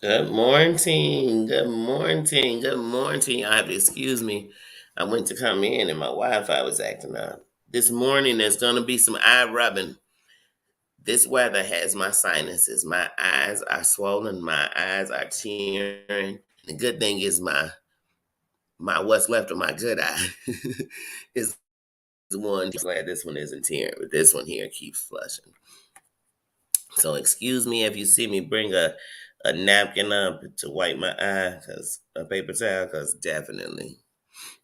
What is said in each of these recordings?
Good morning. Good morning. Good morning. I have to excuse me. I went to come in and my Wi Fi was acting up. This morning there's going to be some eye rubbing. This weather has my sinuses. My eyes are swollen. My eyes are tearing. The good thing is my what's left of my good eye is the one. Glad this one isn't tearing, but this one here keeps flushing. So excuse me if you see me bring a napkin up to wipe my eye, cause a paper towel, cause definitely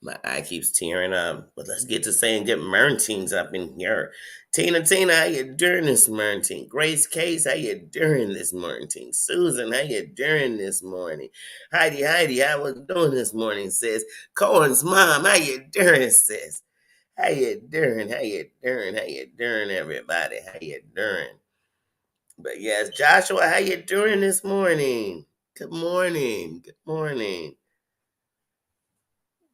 my eye keeps tearing up. But let's get to saying good mornings up in here. Tina, how you doing this morning? Grace Case, how you doing this morning? Susan, how you doing this morning? Heidi, how was doing this morning, sis? Cohen's mom, how you doing, sis? How you doing? How you doing? How you doing, everybody? How you doing? But yes, Joshua, how you doing this morning? Good morning. Good morning.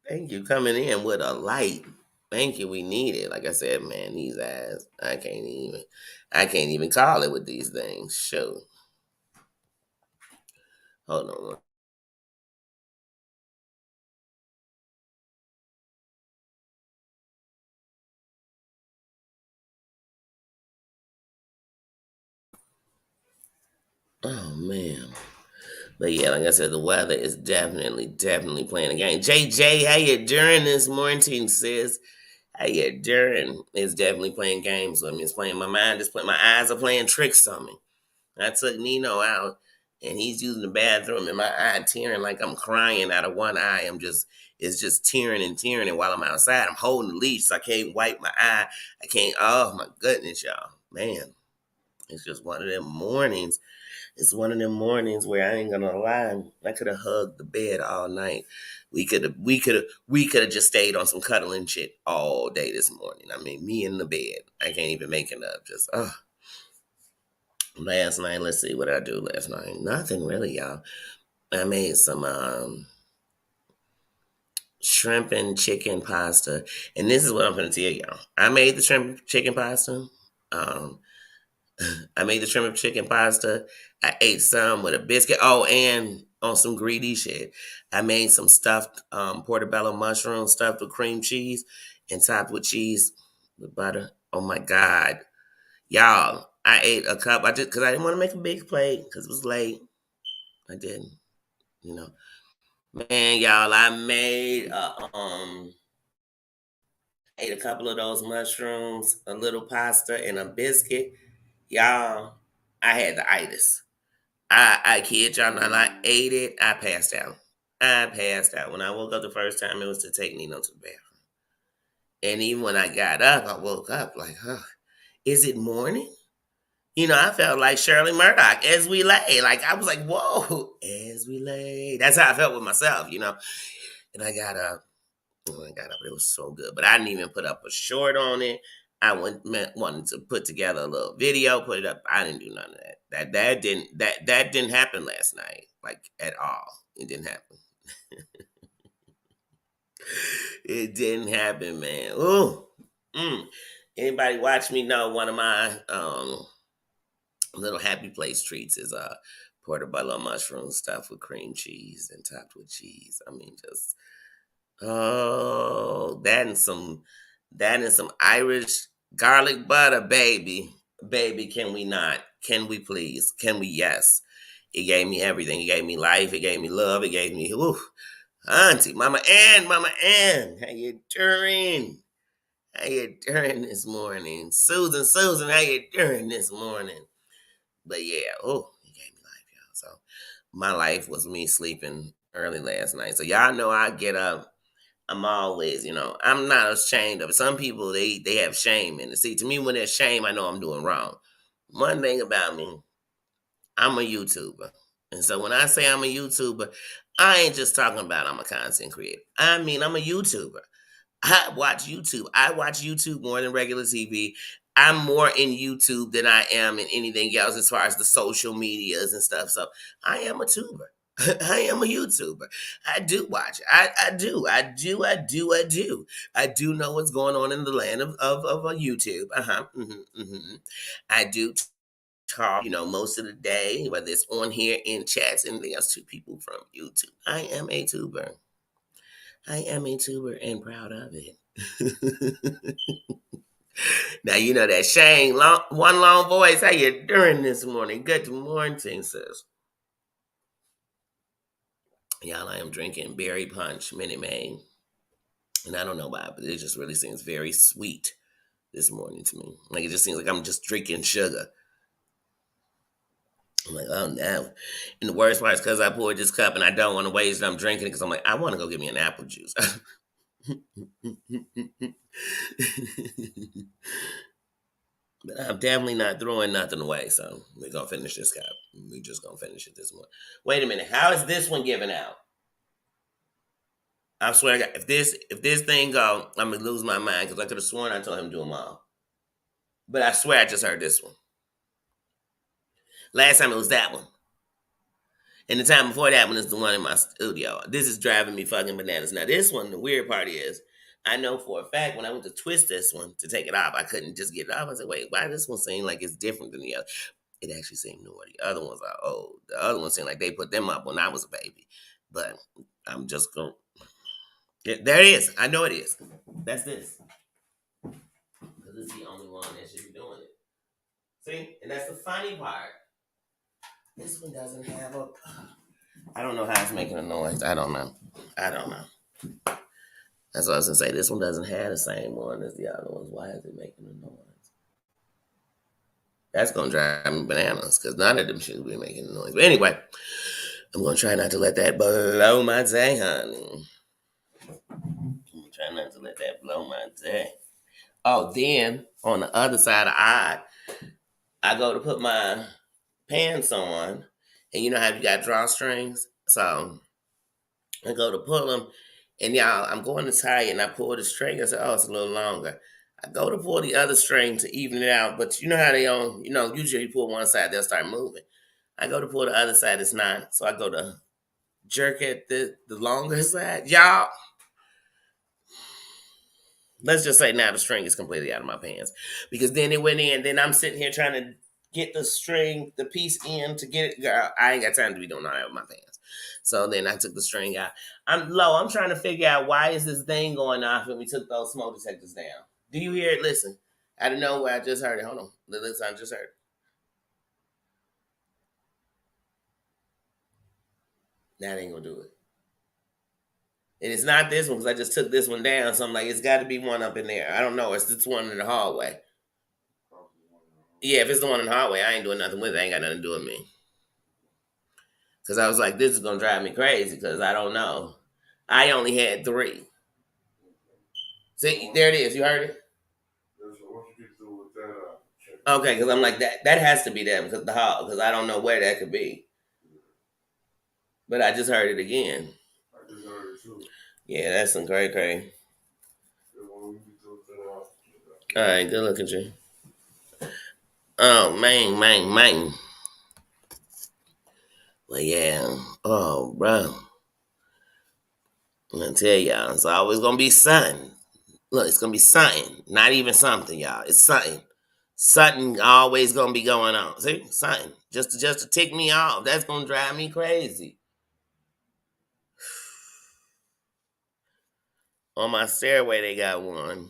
Thank you coming in with a light. Thank you. We need it. Like I said, man, these eyes, I can't even call it with these things. Shoot. Hold on. Oh man. But yeah, like I said, the weather is definitely playing a game. JJ, how you doing this morning, sis? How you doing? It's definitely playing games with me. It's playing my mind. It's playing my eyes are playing tricks on me. I took Nino out and he's using the bathroom and my eye tearing like I'm crying out of one eye. It's just tearing and tearing. And while I'm outside, I'm holding the leash. So I can't wipe my eye. I can't, oh my goodness, y'all. Man, it's just one of them mornings. It's one of them mornings where I ain't gonna lie. I could have hugged the bed all night. We could have just stayed on some cuddling shit all day this morning. I mean, me in the bed. I can't even make it up. Just last night, let's see what I do last night. Nothing really, y'all. I made some shrimp and chicken pasta, and this is what I'm gonna tell y'all. I made the shrimp chicken pasta. Um, I made the shrimp and chicken pasta. I ate some with a biscuit. Oh, and on some greedy shit, I made some stuffed portobello mushrooms stuffed with cream cheese and topped with cheese with butter. Oh my god, y'all! I ate a cup. I just because I didn't want to make a big plate because it was late. I didn't, you know. Man, y'all, I made ate a couple of those mushrooms, a little pasta, and a biscuit. Y'all, I had the itis. I kid y'all not. I ate it. I passed out. I passed out. When I woke up the first time, it was to take Nino to the bathroom. And even when I got up, I woke up like, huh, is it morning? I felt like Shirley Murdoch as we lay. Like I was like, whoa, as we lay. That's how I felt with myself. And I got up. When I got up, it was so good. But I didn't even put up a short on it. Wanted to put together a little video, put it up. I didn't do none of that. That didn't happen last night, like at all. It didn't happen. It didn't happen, man. Ooh. Mm. Anybody watch me know one of my little happy place treats is portobello mushroom stuffed with cream cheese and topped with cheese. I mean, just oh, that and some Irish garlic butter, baby. Baby, can we not? Can we please? Can we? Yes. It gave me everything. It gave me life. It gave me love. It gave me Auntie, Mama Ann, how you doing? How you doing this morning? Susan, how you doing this morning? But yeah, it gave me life, y'all. So my life was me sleeping early last night. So y'all know I get up. I'm always, I'm not ashamed of it. Some people they have shame in it. See, to me, when there's shame, I know I'm doing wrong. One thing about me, I'm a YouTuber. And so when I say I'm a YouTuber, I ain't just talking about I'm a content creator. I mean I'm a YouTuber. I watch YouTube. I watch YouTube more than regular TV. I'm more in YouTube than I am in anything else as far as the social medias and stuff. So I am a tuber. I am a YouTuber. I do watch. I do. I do know what's going on in the land of YouTube. I do talk, most of the day, whether it's on here in chats, anything else, to people from YouTube. I am a tuber. I am a tuber and proud of it. Now you know that Shane, one long voice. How you doing this morning? Good morning, sis. Y'all, I am drinking berry punch Minute Maid, and I don't know why, but it just really seems very sweet this morning to me. Like, it just seems like I'm just drinking sugar. I'm like, oh no. And the worst part is because I poured this cup and I don't want to waste it. I'm drinking it because I'm like, I want to go get me an apple juice. But I'm definitely not throwing nothing away. So we're going to finish this cup. We're just going to finish it this morning. Wait a minute. How is this one giving out? I swear to God, if this thing go, I'm going to lose my mind because I could have sworn I told him to do them all. But I swear I just heard this one. Last time it was that one. And the time before that one is the one in my studio. This is driving me fucking bananas. Now, this one, the weird part is, I know for a fact when I went to twist this one to take it off, I couldn't just get it off. I said, wait, why does this one seem like it's different than the other? It actually seemed newer. The other ones are old. The other ones seem like they put them up when I was a baby. But I'm just going to... There it is. I know it is. That's this. Because it's the only one that should be doing it. See? And that's the funny part. This one doesn't have a... I don't know how it's making a noise. I don't know. That's what I was going to say. This one doesn't have the same one as the other ones. Why is it making a noise? That's going to drive me bananas because none of them should be making a noise. But anyway, I'm going to try not to let that blow my day, honey. I'm going to try not to let that blow my day. Oh, then on the other side of I go to put my pants on, and you know how you got drawstrings? So I go to pull them, and y'all, I'm going to tie it, and I pull the string. I said, oh, it's a little longer. I go to pull the other string to even it out, but you know how they usually you pull one side, they'll start moving. I go to pull the other side, it's not. So I go to jerk at the longer side. Y'all, let's just say now the string is completely out of my pants. Because then it went in, then I'm sitting here trying to get the string, the piece in to get it. Girl, I ain't got time to be doing all that with my pants. So then I took the string out. I'm trying to figure out why is this thing going off when we took those smoke detectors down. Do you hear it? Listen. I don't know where I just heard it. Hold on. Listen, I just heard it. That ain't gonna do it. And it's not this one because I just took this one down. So I'm like, it's got to be one up in there. I don't know. It's this one in the hallway. Yeah, if it's the one in the hallway, I ain't doing nothing with it. I ain't got nothing to do with me. Because I was like, this is going to drive me crazy because I don't know. I only had 3. See, there it is. You heard it? Okay, because I'm like, that has to be them because the hall, because I don't know where that could be. But I just heard it again. Yeah, that's some cray. All right, good looking, G. Oh, man. Well, yeah. Oh, bro. I'm going to tell y'all, it's always going to be something. Look, it's going to be something. Not even something, y'all. It's something. Something always going to be going on. See? Something. Just to tick me off. That's going to drive me crazy. On my stairway, they got one.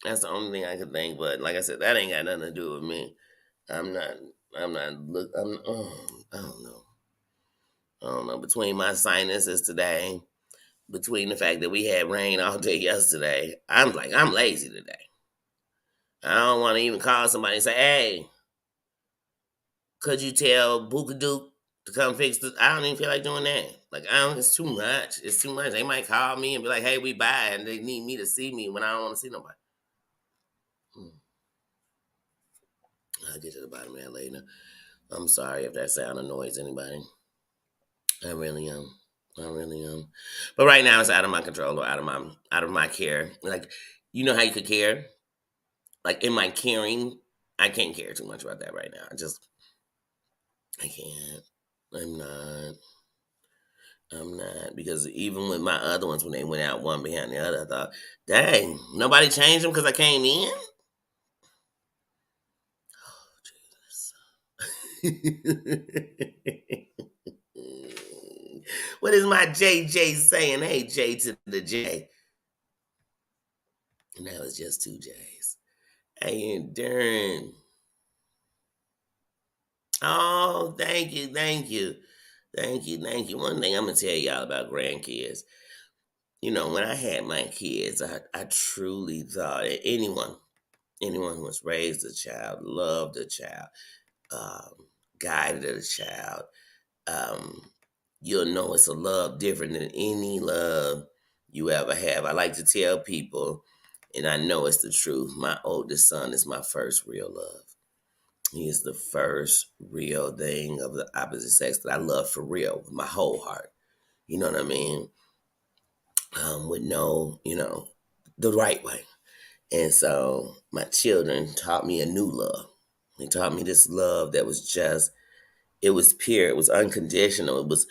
That's the only thing I could think. But like I said, that ain't got nothing to do with me. I don't know. I don't know. Between my sinuses today, between the fact that we had rain all day yesterday, I'm lazy today. I don't want to even call somebody and say, hey, could you tell Bookadook to come fix this? I don't even feel like doing that. It's too much. It's too much. They might call me and be like, hey, we buy, and they need me to see me when I don't want to see nobody. I'll get to the bottom of that later. I'm sorry if that sound annoys anybody. I really am. But right now it's out of my control or out of my care. Like, you know how you could care? Like in my caring, I can't care too much about that right now. I can't. I'm not. Because even with my other ones, when they went out one behind the other, I thought, dang, nobody changed them because I came in? Oh, Jesus. What is my JJ saying? Hey, J to the J. And that was just two J's. Hey, and Darren. Oh, thank you, thank you. Thank you, thank you. One thing I'm going to tell y'all about grandkids. You know, when I had my kids, I truly thought that anyone who was raised a child, loved a child, um, guided a child, um, you'll know it's a love different than any love you ever have. I like to tell people, and I know it's the truth, my oldest son is my first real love. He is the first real thing of the opposite sex that I love for real with my whole heart. You know what I mean? With no, the right way. And so my children taught me a new love. They taught me this love that was just, it was pure, it was unconditional. It was,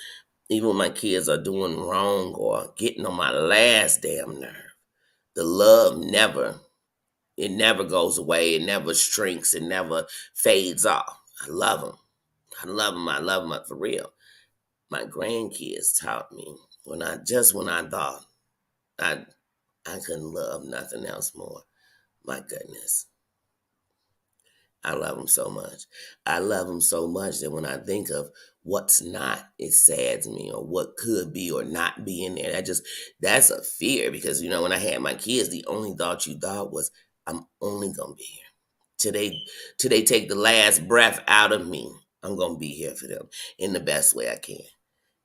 even when my kids are doing wrong or getting on my last damn nerve, the love never goes away. It never shrinks. It never fades off. I love them. I love them. I love them for real. My grandkids taught me when I thought I I couldn't love nothing else more. My goodness. I love them so much. I love them so much that when I think of what's not, it saddens me, or what could be or not be in there. That's a fear because, when I had my kids, the only thought you thought was, I'm only going to be here. Till they take the last breath out of me, I'm going to be here for them in the best way I can.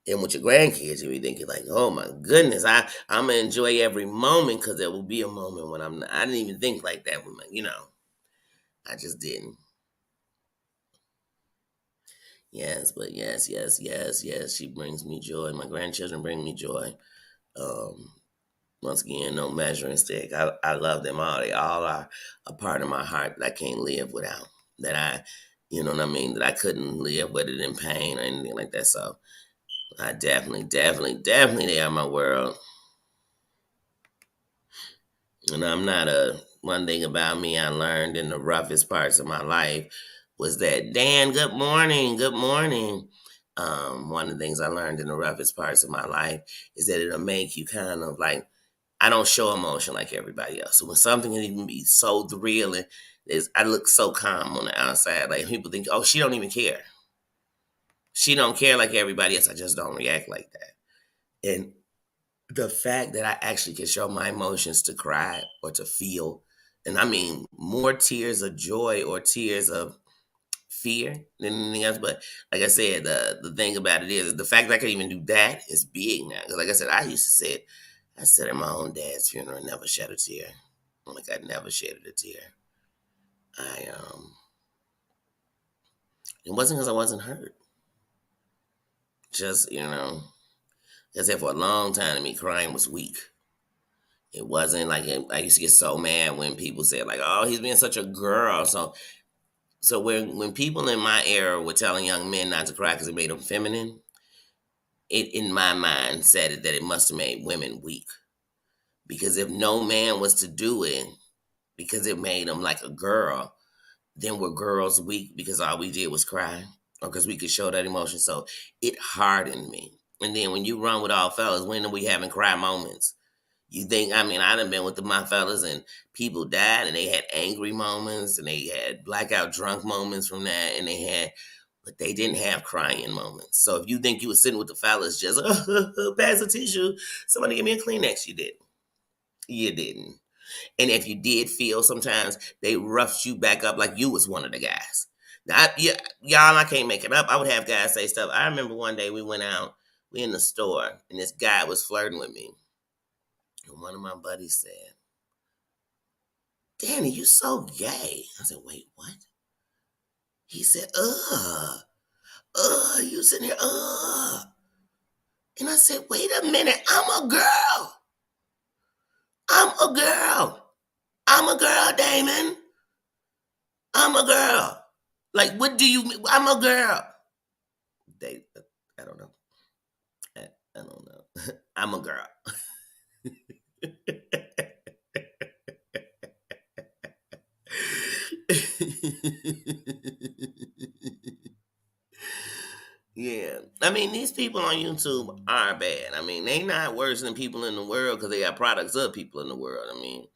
And with your grandkids, you be thinking like, oh my goodness, I'm going to enjoy every moment because there will be a moment when I'm not. I didn't even think like that when I just didn't. Yes, but yes, yes, yes, yes. She brings me joy. My grandchildren bring me joy. Um, Once again, no measuring stick. I love them all. They all are a part of my heart that I can't live without. That you know what I mean? That I couldn't live with it in pain or anything like that. So I definitely, definitely, definitely, they are my world. And I'm not a one thing about me I learned in the roughest parts of my life was that Dan, good morning, good morning. One of the things I learned in the roughest parts of my life is that it'll make you kind of like I don't show emotion like everybody else. So when something can even be so thrilling, I look so calm on the outside. Like people think, oh, she don't even care. She don't care like everybody else. I just don't react like that. And the fact that I actually can show my emotions to cry or to feel, and I mean more tears of joy or tears of fear than anything else. But like I said, the thing about it is the fact that I can even do that is big now. Because like I said, I said at my own dad's funeral, I never shed a tear. Like I never shedded a tear. I it wasn't because I wasn't hurt. Just like I said, for a long time to me, crying was weak. It wasn't like I used to get so mad when people said like, "Oh, he's being such a girl." So when people in my era were telling young men not to cry because it made them feminine, it in my mind said that it must have made women weak. Because if no man was to do it because it made them like a girl, then were girls weak because all we did was cry or because we could show that emotion. So it hardened me. And then when you run with all fellas, when are we having cry moments? You think, I mean, I done been with my fellas and people died and they had angry moments and they had blackout drunk moments from that but they didn't have crying moments. So if you think you were sitting with the fellas just, pass a tissue, somebody give me a Kleenex, you didn't. You didn't. And if you did feel sometimes, they roughed you back up like you was one of the guys. Now, y'all, I can't make it up. I would have guys say stuff. I remember one day we went out, we in the store, and this guy was flirting with me. And one of my buddies said, Danny, you so gay. I said, wait, what? He said, you sitting here, And I said, wait a minute, I'm a girl. I'm a girl. I'm a girl, Damon. I'm a girl. Like, what do you mean? I'm a girl. They, I don't know. I don't know. I'm a girl. Yeah. I mean, these people on YouTube are bad. I mean, they not worse than people in the world because they got products of people in the world. I mean,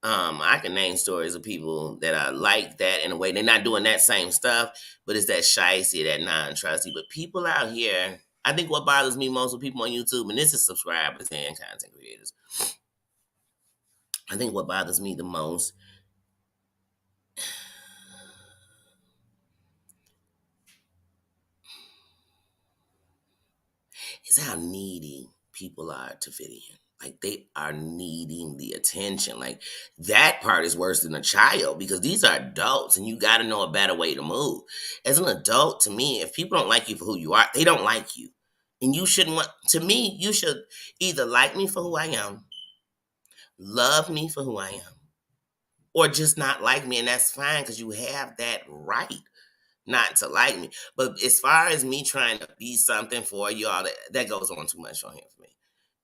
I can name stories of people that are like that in a way. They're not doing that same stuff, but it's that shicey, that non-trusty. But people out here, I think what bothers me most with people on YouTube, and this is subscribers and content creators, I think what bothers me the most is how needy people are to fit in. Like they are needing the attention. Like that part is worse than a child because these are adults and you got to know a better way to move. As an adult, to me, if people don't like you for who you are, they don't like you. And you shouldn't want, to me, you should either like me for who I am, love me for who I am, or just not like me. And that's fine because you have that right not to like me. But as far as me trying to be something for y'all, that goes on too much on here for me.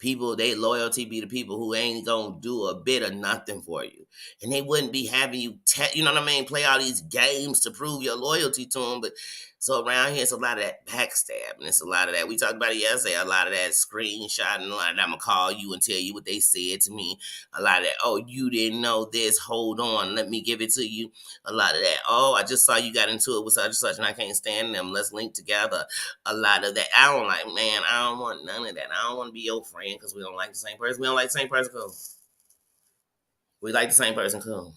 People, they loyalty be the people who ain't gonna do a bit of nothing for you. And they wouldn't be having you, you know what I mean, play all these games to prove your loyalty to them. But so around here, it's a lot of that backstabbing. It's a lot of that. We talked about it yesterday. A lot of that screenshotting. A lot of that, I'm gonna call you and tell you what they said to me. A lot of that. Oh, you didn't know this. Hold on. Let me give it to you. A lot of that. Oh, I just saw you got into it with such and such, and I can't stand them. Let's link together. A lot of that. I don't like, man. I don't want none of that. I don't want to be your friend because we don't like the same person. We don't like the same person. Cool. We like the same person. Cool.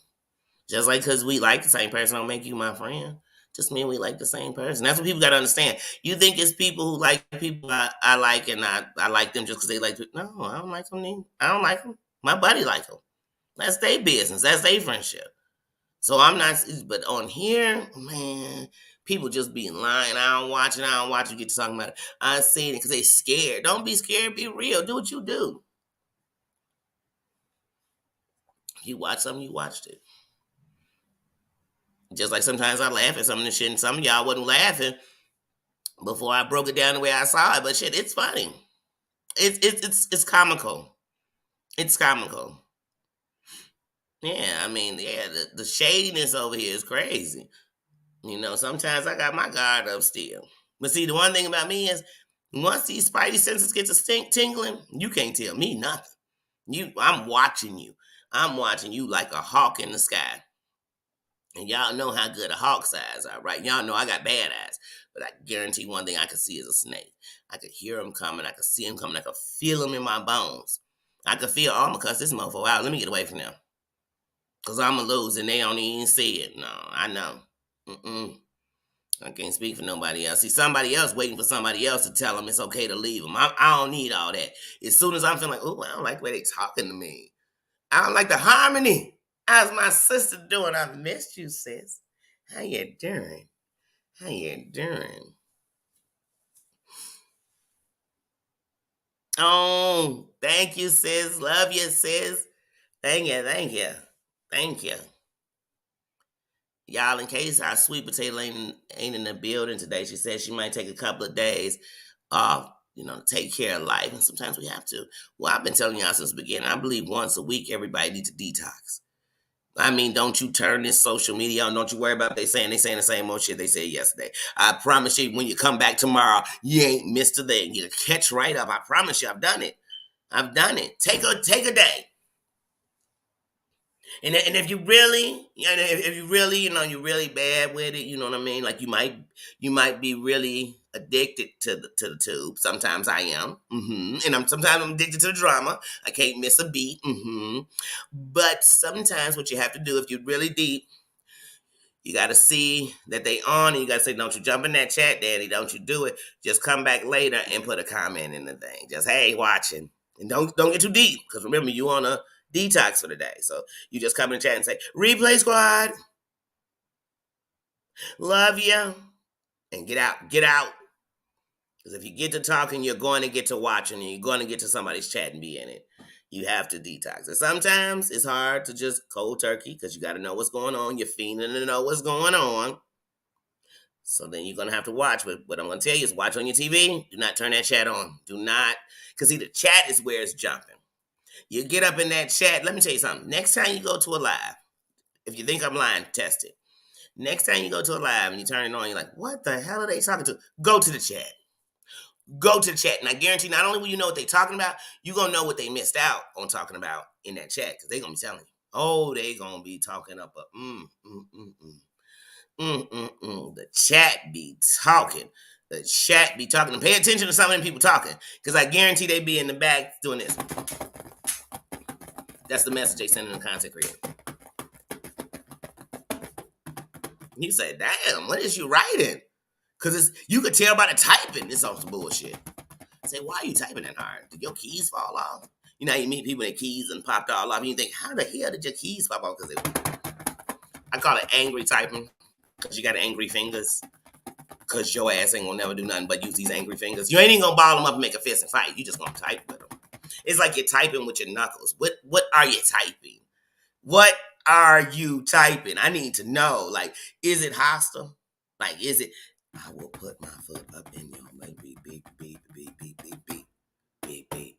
Just like because we like the same person, don't make you my friend. Just mean we like the same person. That's what people got to understand. You think it's people who like people I like and I like them just because they like. No, I don't like them. I don't like them. My buddy like them. That's their business. That's their friendship. So I'm not. But on here, man, people just be lying. I don't watch it. I don't watch it. Get to talking about it. I seen it because they scared. Don't be scared. Be real. Do what you do. You watch something. You watched it. Just like sometimes I laugh at some of the shit, and some of y'all wasn't laughing before I broke it down the way I saw it. But shit, it's funny. It's comical. It's comical. Yeah, I mean, yeah, the shadiness over here is crazy. You know, sometimes I got my guard up still. But see, the one thing about me is once these spidey senses get to tingling, you can't tell me nothing. I'm watching you. I'm watching you like a hawk in the sky. And y'all know how good a hawk's eyes are, right? Y'all know I got bad eyes. But I guarantee one thing I can see is a snake. I could hear him coming. I could see him coming. I could feel him in my bones. I could feel, oh, I'm going to cuss this motherfucker out. Let me get away from them. Because I'm going to lose and they don't even see it. No, I know. I can't speak for nobody else. See, somebody else waiting for somebody else to tell them it's okay to leave them. I don't need all that. As soon as I'm feeling like, oh, I don't like the way they talking to me. I don't like the harmony. How's my sister doing? I missed you, sis. How you doing? How you doing? Oh, thank you, sis. Love you, sis. Thank you, thank you. Thank you. Y'all, in case our sweet potato ain't in the building today, she said she might take a couple of days off, to take care of life. And sometimes we have to. Well, I've been telling y'all since the beginning, I believe once a week, everybody needs to detox. I mean, don't you turn this social media on. Don't you worry about what they saying. They saying the same old shit they said yesterday. I promise you, when you come back tomorrow, you ain't missed a thing. You'll catch right up. I promise you, I've done it. I've done it. Take a day. And if you really, if you really, you're really bad with it, you know what I mean? Like you might be really addicted to the tube. Sometimes I am. And sometimes I'm addicted to the drama. I can't miss a beat. But sometimes what you have to do if you're really deep, you got to see that they on, and you got to say, don't you jump in that chat, Daddy. Don't you do it. Just come back later and put a comment in the thing. Just, hey, watching. And don't get too deep, because remember, you on a detox for the day. So you just come in the chat and say, replay squad, love you, and get out. Get out. Because if you get to talking, you're going to get to watching, and you're going to get to somebody's chat and be in it. You have to detox. And sometimes it's hard to just cold turkey because you got to know what's going on. You're fiending to know what's going on. So then you're going to have to watch. But what I'm going to tell you is watch on your TV. Do not turn that chat on. Do not. Because see, the chat is where it's jumping. You get up in that chat. Let me tell you something. Next time you go to a live, if you think I'm lying, test it. Next time you go to a live and you turn it on, you're like, what the hell are they talking to? Go to the chat. Go to the chat, and I guarantee not only will you know what they're talking about, you're going to know what they missed out on talking about in that chat, because they're going to be telling you. Oh, they going to be talking up a The chat be talking. The chat be talking. And pay attention to some of them people talking, because I guarantee they be in the back doing this. That's the message they sending the content creator. You say, damn, what is you writing? Because you could tell by the typing, this is some bullshit. I say, why are you typing that hard? Did your keys fall off? You know, you meet people, their keys and popped all off, and you think, how the hell did your keys pop off? Because I call it angry typing, because you got angry fingers. Because your ass ain't gonna never do nothing but use these angry fingers. You ain't even gonna ball them up and make a fist and fight. You just gonna type with them. It's like you're typing with your knuckles. What are you typing? What are you typing? I need to know. Like, is it hostile? Like, is it, I will put my foot up in your like beep, beep, beep, beep, beep, beep, beep, beep, beep,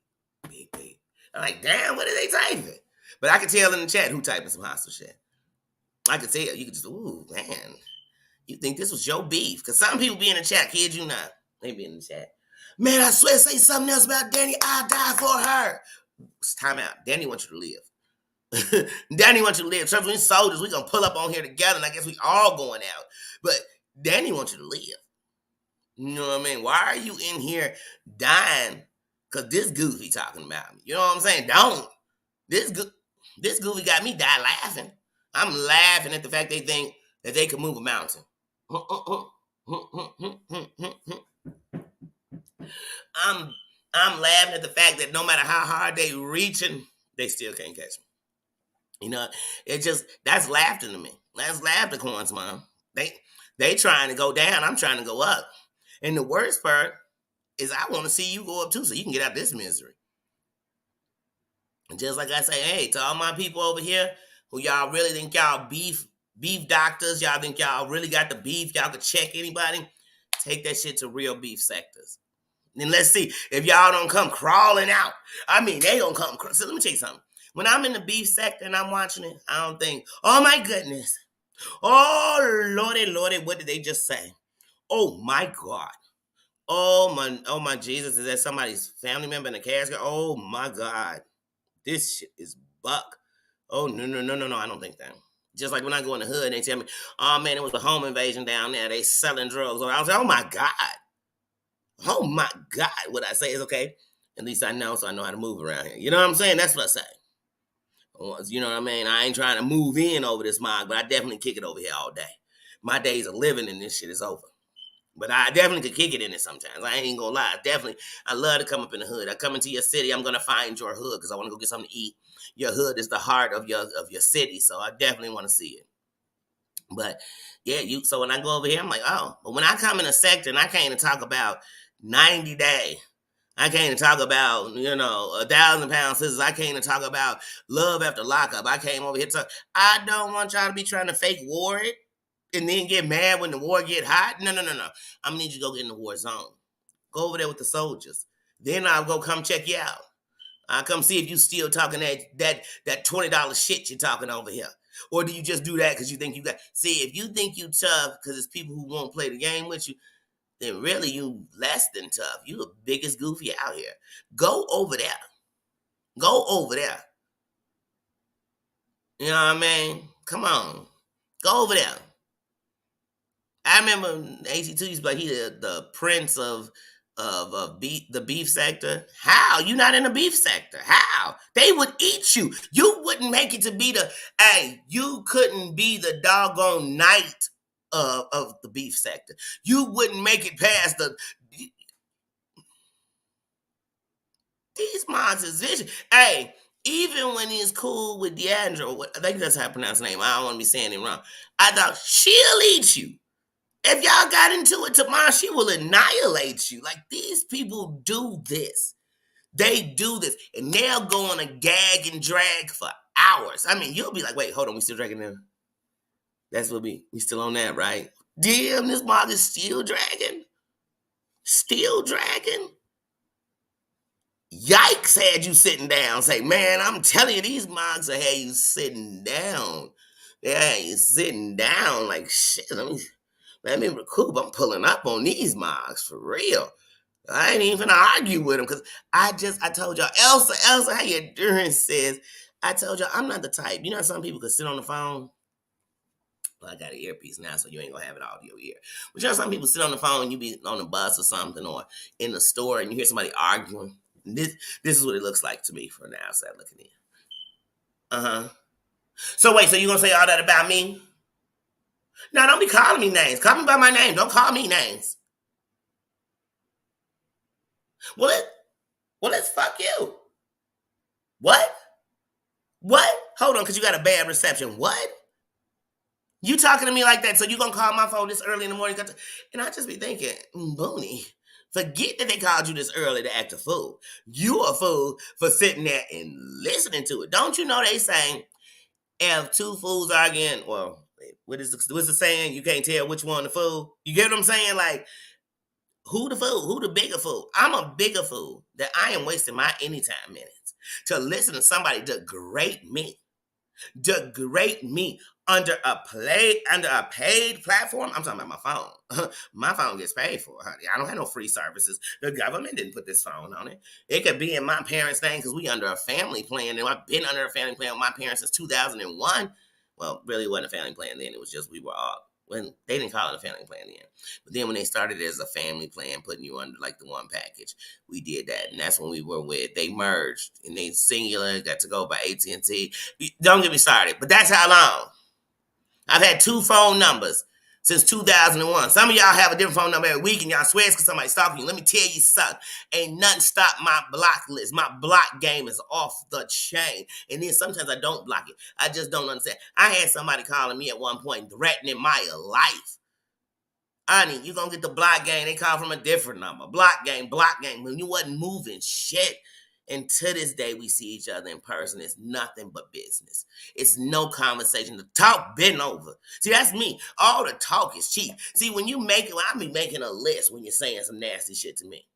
beep, beep. I'm like, damn, what are they typing? But I can tell in the chat who typing some hostile shit. I can tell. You can just, ooh, man. You think this was your beef? Because some people be in the chat, kid you not. They be in the chat. Man, I swear, say something else about Danny. I'll die for her. It's time out. Danny wants you to live. Danny wants you to live. Trust me, we soldiers, we gonna pull up on here together, and I guess we all going out. But Danny wants you to live. You know what I mean? Why are you in here dying? Because this goofy talking about me. You know what I'm saying? Don't. This goofy got me die laughing. I'm laughing at the fact they think that they can move a mountain. I'm laughing at the fact that no matter how hard they reaching, they still can't catch me. You know, it just, that's laughter to me. That's laughter coins, Mom. They trying to go down. I'm trying to go up. And the worst part is I want to see you go up too, so you can get out of this misery. And just like I say, hey, to all my people over here who y'all really think y'all beef doctors, y'all think y'all really got the beef, y'all could check anybody, take that shit to real beef sectors. And let's see if y'all don't come crawling out. I mean, they don't come. So let me tell you something. When I'm in the beef sector and I'm watching it, I don't think, oh my goodness. Oh, Lordy, what did they just say? Oh my God. Oh my Jesus. Is that somebody's family member in a casket? Oh my God. This shit is buck. Oh, no. I don't think that. Just like when I go in the hood and they tell me, oh man, it was a home invasion down there. They selling drugs. I was like, oh my God. Oh my God. What I say is okay. At least I know, so I know how to move around here. You know what I'm saying? That's what I say. You know what I mean? I ain't trying to move in over this mog, but I definitely kick it over here all day. My days of living in this shit is over. But I definitely could kick it in it sometimes. I ain't gonna lie. I love to come up in the hood. I come into your city, I'm gonna find your hood because I want to go get something to eat. Your hood is the heart of your city, so I definitely want to see it. But yeah, so when I go over here, I'm like, oh. But when I come in a sector and I can't even talk about 90 Day, I can't even talk about, 1,000 pound sisters. I can't even talk about love after lockup. I came over here to talk. I don't want y'all to be trying to fake war it and then get mad when the war get hot. No. I'm gonna need you to go get in the war zone. Go over there with the soldiers. Then I'll go come check you out. I'll come see if you still talking that $20 shit you're talking over here. Or do you just do that because you think you got... See, if you think you tough because it's people who won't play the game with you, then really you less than tough. You the biggest goofy out here. Go over there. Go over there. You know what I mean? Come on. Go over there. I remember AC2 used to be like, he the prince of the beef sector. How? You not in the beef sector. How? They would eat you. You wouldn't make it to be you couldn't be the doggone knight of the beef sector. You wouldn't make it past these monsters. Hey, even when he's cool with D'Angelo, I think that's how I pronounce his name. I don't want to be saying it wrong. I thought she'll eat you. If y'all got into it tomorrow, she will annihilate you. Like, these people do this. They do this. And they'll go on a gag and drag for hours. I mean, you'll be like, wait, hold on, we still dragging them? That's what we still on that, right? Damn, this mog is still dragging? Still dragging? Yikes had you sitting down. Say, man, I'm telling you, these mogs will have you sitting down. They have you sitting down like, shit, let me recoup. I'm pulling up on these mogs for real. I ain't even gonna argue with him because I told y'all, Elsa, how you doing? Says, I told y'all, I'm not the type. You know, some people could sit on the phone. Well, I got an earpiece now, so you ain't gonna have it all to your ear. But you know, some people sit on the phone, you be on the bus or something, or in the store, and you hear somebody arguing. This is what it looks like to me from the outside looking in. Uh huh. So wait, so you gonna say all that about me? No, don't be calling me names. Call me by my name. Don't call me names. Well, let's fuck you. What? What? Hold on, cause you got a bad reception. What? You talking to me like that? So you gonna call my phone this early in the morning? And I just be thinking, Booney, forget that they called you this early to act a fool. You a fool for sitting there and listening to it. Don't you know they saying if two fools arguing, well, what's the saying? You can't tell which one the fool. You get what I'm saying? Like, who the fool? Who the bigger fool? I'm a bigger fool that I am wasting my anytime minutes to listen to somebody degrade me under a paid platform. I'm talking about my phone. My phone gets paid for, honey. I don't have no free services. The government didn't put this phone on it. It could be in my parents' name because we under a family plan, and I've been under a family plan with my parents since 2001. Well, really, it wasn't a family plan then. It was just we were all when they didn't call it a family plan then. But then when they started it as a family plan, putting you under like the one package, we did that, and that's when we were with. They merged and they singular got to go by AT&T. Don't get me started, but that's how long. I've had two phone numbers since 2001. Some of y'all have a different phone number every week and y'all swear it's because somebody's stalking you. Let me tell you something. Ain't nothing stop my block list. My block game is off the chain. And then sometimes I don't block it. I just don't understand. I had somebody calling me at one point threatening my life. Honey, you gonna get the block game. They call from a different number. Block game. When you wasn't moving shit. And to this day, we see each other in person. It's nothing but business. It's no conversation. The talk been over. See, that's me. All the talk is cheap. See, when I be making a list when you're saying some nasty shit to me.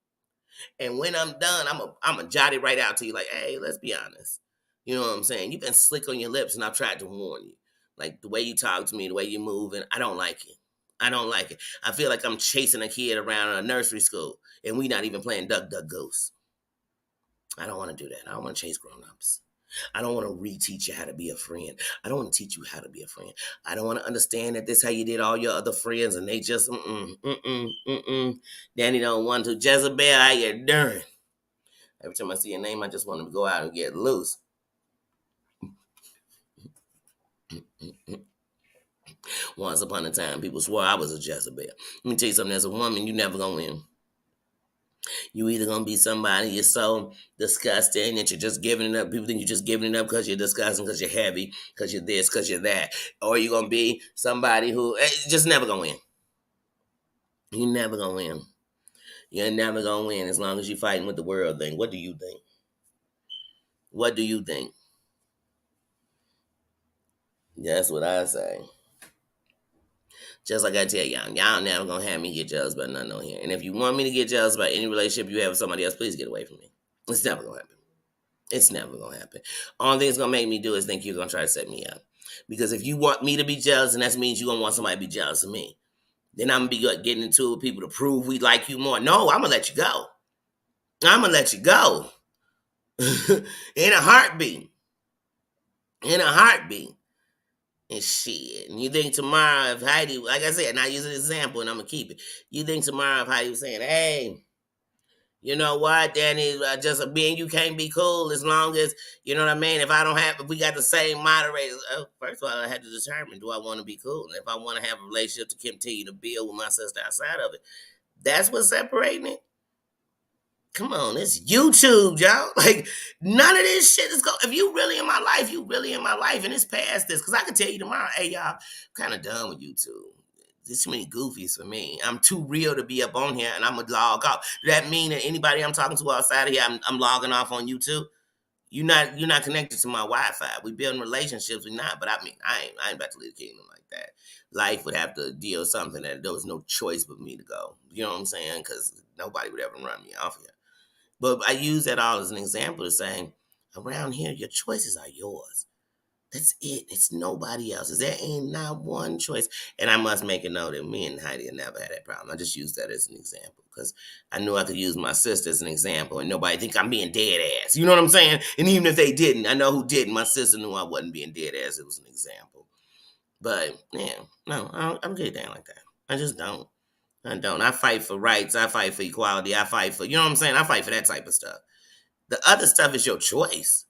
And when I'm done, I'm a jot it right out to you like, hey, let's be honest. You know what I'm saying? You've been slick on your lips, and I've tried to warn you. Like the way you talk to me, the way you move, and I don't like it. I don't like it. I feel like I'm chasing a kid around a nursery school, and we not even playing Duck Duck Goose. I don't want to do that. I don't want to chase grown-ups. I don't want to reteach you how to be a friend. I don't want to teach you how to be a friend. I don't want to understand that this how you did all your other friends and they just Danny don't want to. Jezebel, how you doing? Every time I see your name, I just want to go out and get loose. Once upon a time, people swore I was a Jezebel. Let me tell you something. As a woman, you never gonna win. You either gonna be somebody you're so disgusting that you're just giving it up. People think you're just giving it up because you're disgusting, because you're heavy, because you're this, because you're that. Or you're gonna be somebody who just never gonna win. You're never gonna win. You're never gonna win as long as you're fighting with the world thing. What do you think? What do you think? That's what I say. Just like I tell y'all never gonna have me get jealous about nothing on here. And if you want me to get jealous about any relationship you have with somebody else, please get away from me. It's never gonna happen. It's never gonna happen. Only thing it's gonna make me do is think you're gonna try to set me up. Because if you want me to be jealous, and that means you're gonna want somebody to be jealous of me. Then I'm gonna be getting into it with people to prove we like you more. No, I'm gonna let you go. I'm gonna let you go. In a heartbeat. In a heartbeat. And shit. And you think tomorrow if Heidi, like I said, and I use an example and I'm gonna keep it. You think tomorrow if Heidi was saying, hey, you know what, Danny? Just me and you can't be cool as long as you know what I mean. If we got the same moderators, first of all, I had to determine do I want to be cool, and if I want to have a relationship to continue to build with my sister outside of it, that's what's separating it. Come on, it's YouTube, y'all. Like none of this shit is going. If you really in my life, you really in my life, and it's past this. Because I can tell you tomorrow, hey y'all, I'm kind of done with YouTube. There's too many goofies for me. I'm too real to be up on here, and I'm gonna log off. Does that mean that anybody I'm talking to outside of here, I'm logging off on YouTube? You're not connected to my Wi-Fi. We building relationships, we not. But I mean, I ain't about to leave the kingdom like that. Life would have to deal with something that there was no choice but me to go. You know what I'm saying? Because nobody would ever run me off here. But I use that all as an example of saying, around here, your choices are yours. That's it. It's nobody else's. There ain't not one choice. And I must make a note that me and Heidi have never had that problem. I just use that as an example because I knew I could use my sister as an example and nobody think I'm being dead ass. You know what I'm saying? And even if they didn't, I know who didn't. My sister knew I wasn't being dead ass. It was an example. But yeah, no, I don't get down like that. I just don't. I don't. I fight for rights. I fight for equality. I fight for, you know what I'm saying? I fight for that type of stuff. The other stuff is your choice.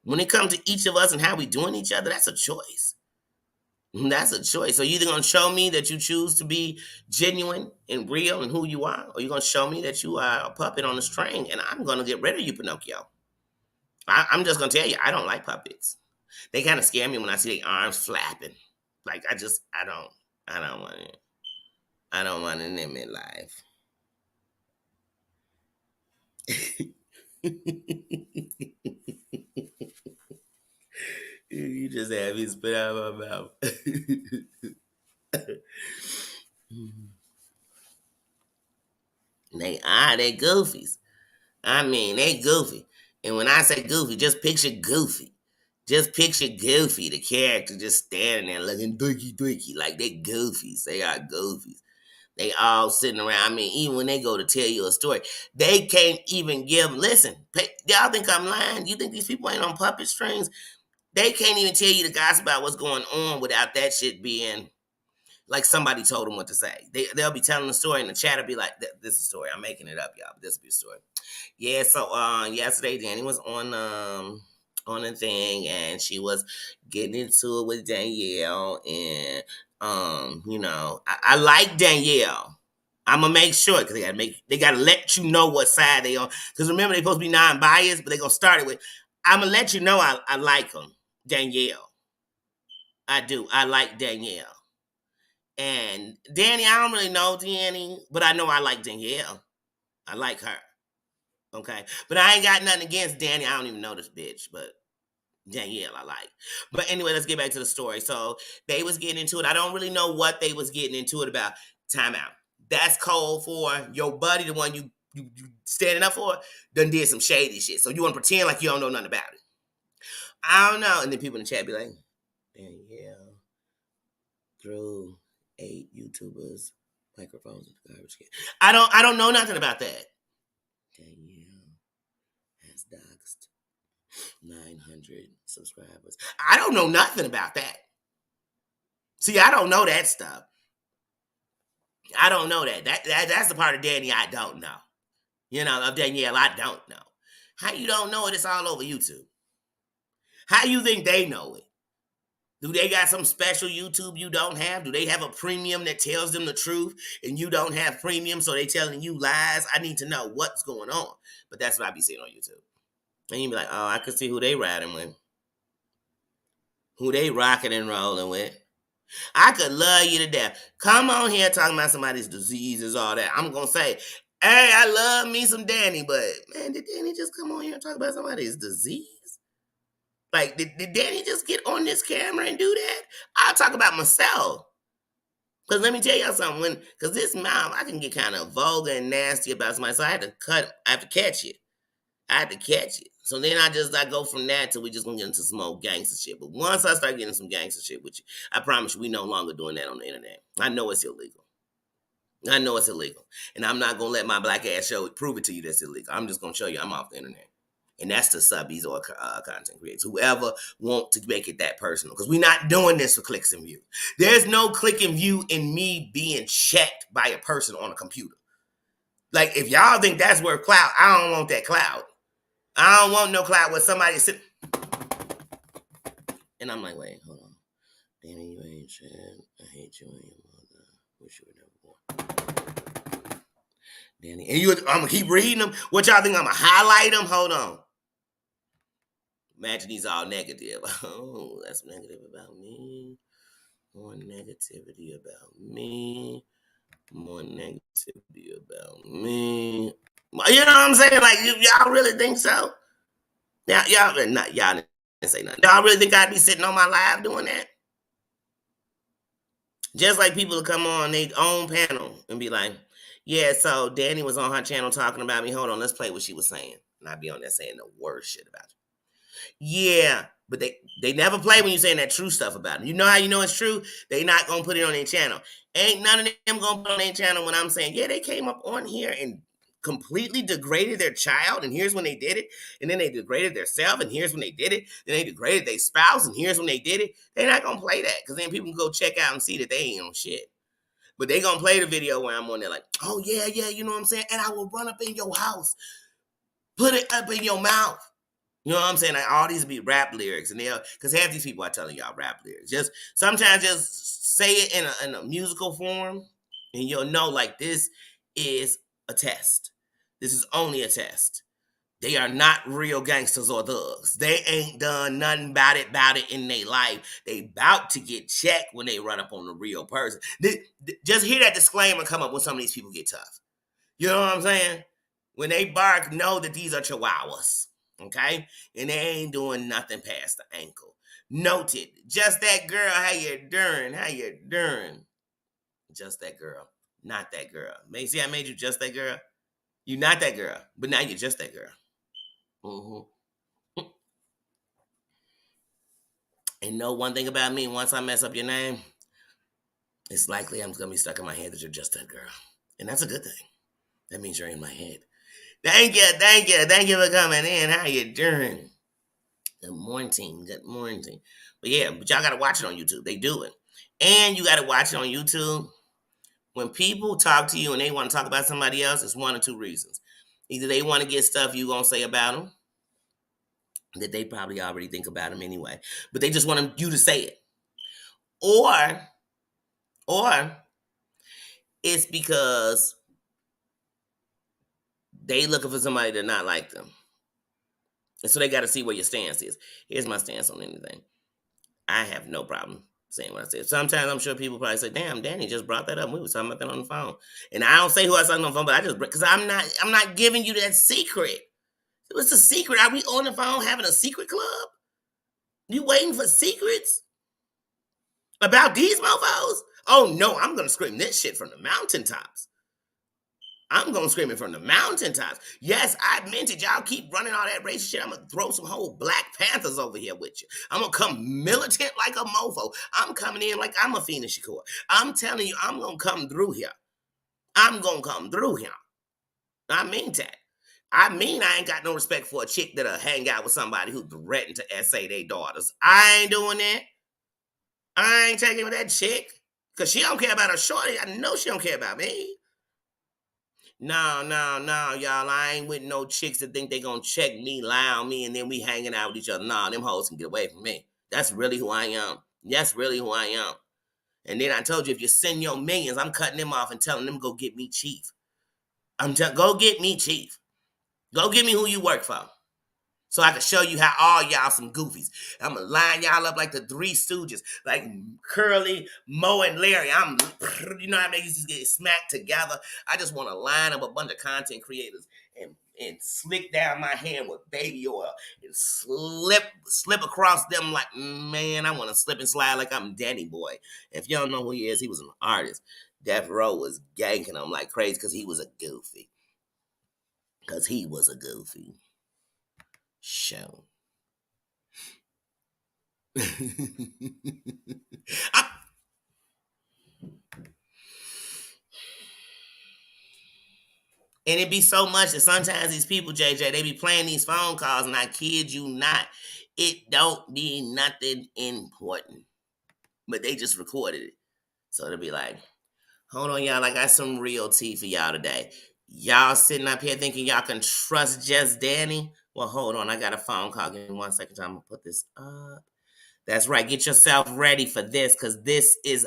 When it comes to each of us and how we doing each other, that's a choice. That's a choice. So you're either gonna show me that you choose to be genuine and real and who you are, or you're gonna show me that you are a puppet on a string, and I'm gonna get rid of you, Pinocchio. I'm just gonna tell you, I don't like puppets. They kind of scare me when I see their arms flapping. Like I don't want it. I don't want an in life. You just have me spit out of my mouth. They goofies. I mean, they goofy. And when I say goofy, just picture Goofy. Just picture Goofy, the character just standing there looking dookie, like they goofies. They are goofies. They all sitting around. I mean, even when they go to tell you a story, they can't even listen, y'all think I'm lying? You think these people ain't on puppet strings? They can't even tell you the gossip about what's going on without that shit being like somebody told them what to say. They'll be telling the story and the chat will be like, this is a story. I'm making it up, y'all, but this will be a story. Yeah, so yesterday Danny was on a thing and she was getting into it with Danielle and I like Danielle. I'm gonna make sure because they gotta let you know what side they on. Because remember they supposed to be non-biased, but they gonna start it with I'm gonna let you know I like them, Danielle. I do. I like Danielle. And Danny, I don't really know Danny, but I know I like Danielle. I like her. Okay. But I ain't got nothing against Danny. I don't even know this bitch, but Danielle I like. But anyway, let's get back to the story. So they was getting into it. I don't really know what they was getting into it about. Time out. That's code for your buddy, the one you standing up for, done did some shady shit. So you want to pretend like you don't know nothing about it. I don't know. And then people in the chat be like, Danielle threw 8 YouTubers microphones in the garbage can. I don't know nothing about that. Danielle has doxed 900 subscribers. I don't know nothing about that. See, I don't know that stuff. I don't know that. That's the part of Danny I don't know. You know, of Danielle, I don't know. How you don't know it? It's all over YouTube. How you think they know it? Do they got some special YouTube you don't have? Do they have a premium that tells them the truth and you don't have premium so they telling you lies? I need to know what's going on. But that's what I be seeing on YouTube. And you be like, oh, I can see who they riding with. Who they rocking and rolling with. I could love you to death. Come on here talking about somebody's diseases, all that. I'm going to say, hey, I love me some Danny, but man, did Danny just come on here and talk about somebody's disease? Like, did Danny just get on this camera and do that? I'll talk about myself. Because let me tell y'all something. Because this mouth, I can get kind of vulgar and nasty about somebody. So I have to catch it. I had to catch it. So then I go from that till we just gonna get into some old gangster shit. But once I start getting some gangster shit with you, I promise you we no longer doing that on the internet. I know it's illegal. I know it's illegal. And I'm not gonna let my black ass show it prove it to you that's illegal. I'm just gonna show you I'm off the internet. And that's the subbies or content creators, whoever want to make it that personal. Because we're not doing this for clicks and view. There's no click and view in me being checked by a person on a computer. Like, if y'all think that's worth clout, I don't want that clout. I don't want no clout where somebody sit. And I'm like, wait, hold on. Danny, you ain't shit. I hate you and your mother. Wish you were never born. Danny, and I'm gonna keep reading them. What y'all think? I'm gonna highlight them? Hold on. Imagine he's all negative. Oh, that's negative about me. More negativity about me. More negativity about me. You know what I'm saying? Like, y'all really think so? Y'all didn't say nothing. Y'all really think I'd be sitting on my live doing that? Just like people to come on their own panel and be like, yeah, so Danny was on her channel talking about me. Hold on, let's play what she was saying. And I'd be on there saying the worst shit about you. Yeah, But they never play when you saying that true stuff about them. You know how you know it's true? They not gonna put it on their channel. Ain't none of them gonna put on their channel when I'm saying, yeah, they came up on here and completely degraded their child, and here's when they did it, and then they degraded their self, and here's when they did it, then they degraded their spouse, and here's when they did it. They're not gonna play that because then people can go check out and see that they ain't on shit. But they gonna play the video where I'm on there like, oh yeah, you know what I'm saying? And I will run up in your house, put it up in your mouth. You know what I'm saying? Like all these be rap lyrics, and they'll because half these people are telling y'all rap lyrics. Just sometimes just say it in a musical form, and you'll know like this is a test. This is only a test. They are not real gangsters or thugs. They ain't done nothing about it in their life. They bout to get checked when they run up on the real person. Just hear that disclaimer come up when some of these people get tough. You know what I'm saying? When they bark, know that these are chihuahuas, okay? And they ain't doing nothing past the ankle. Noted. Just that girl, how you doing? How you doing? Just that girl, not that girl. See, I made you just that girl. You're not that girl, but now you're just that girl. Mm-hmm. And know one thing about me, once I mess up your name, it's likely I'm going to be stuck in my head that you're just that girl. And that's a good thing. That means you're in my head. Thank you for coming in. How you doing? Good morning. But yeah, but y'all got to watch it on YouTube. They do it. And you got to watch it on YouTube. When people talk to you and they want to talk about somebody else, it's one or two reasons. Either they want to get stuff you going to say about them that they probably already think about them anyway, but they just want you to say it. Or it's because they looking for somebody to not like them. And so they got to see where your stance is. Here's my stance on anything. I have no problem saying what I said. Sometimes I'm sure people probably say, damn, Danny just brought that up. We were talking about that on the phone. And I don't say who I was talking on the phone, but I just, because I'm not giving you that secret. What's the secret? Are we on the phone having a secret club? You waiting for secrets? About these mofos? Oh no, I'm going to scream this shit from the mountaintops. I'm going to scream it from the mountaintops. Yes, I meant it. Y'all keep running all that racist shit. I'm going to throw some whole Black Panthers over here with you. I'm going to come militant like a mofo. I'm coming in like I'm a Phoenix Shakur. I'm telling you, I'm going to come through here. I'm going to come through here. I mean that. I mean I ain't got no respect for a chick that'll hang out with somebody who threatened to essay their daughters. I ain't doing that. I ain't taking with that chick. Because she don't care about her shorty. I know she don't care about me. No, y'all. I ain't with no chicks that think they gonna check me, lie on me, and then we hanging out with each other. Nah, them hoes can get away from me. That's really who I am. That's really who I am. And then I told you, if you send your millions, I'm cutting them off and telling them go get me Chief. Go get me Chief. Go get me who you work for. So I can show you how all y'all some goofies. I'm going to line y'all up like the Three Stooges, like Curly, Moe, and Larry. You know how they used to get smacked together? I just want to line up a bunch of content creators and slick down my hand with baby oil and slip across them like, man, I want to slip and slide like I'm Danny Boy. If you don't know who he is, he was an artist. Death Row was ganking him like crazy because he was a goofy. Show. And it be so much that sometimes these people, JJ, they be playing these phone calls, and I kid you not, it don't be nothing important. But they just recorded it. So it'll be like, hold on, y'all, I got some real tea for y'all today. Y'all sitting up here thinking y'all can trust Just Danny? Well, hold on, I got a phone call. Give me 1 second, I'm going to put this up. That's right. Get yourself ready for this because this is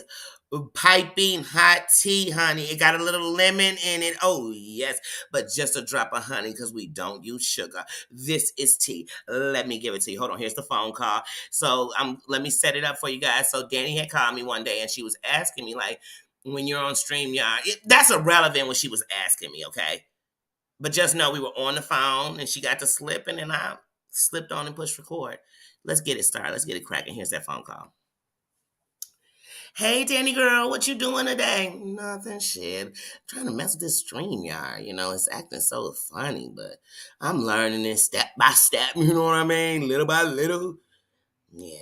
piping hot tea, honey. It got a little lemon in it. Oh, yes. But just a drop of honey because we don't use sugar. This is tea. Let me give it to you. Hold on. Here's the phone call. So let me set it up for you guys. So Danny had called me one day and she was asking me, like, when you're on StreamYard, that's irrelevant what she was asking me, okay? But just know we were on the phone and she got to slipping and I slipped on and pushed record. Let's get it started. Let's get it cracking. Here's that phone call. Hey, Danny girl, what you doing today? Nothing, shit. I'm trying to mess with this StreamYard. You know, it's acting so funny, but I'm learning it step by step. You know what I mean? Little by little. Yeah,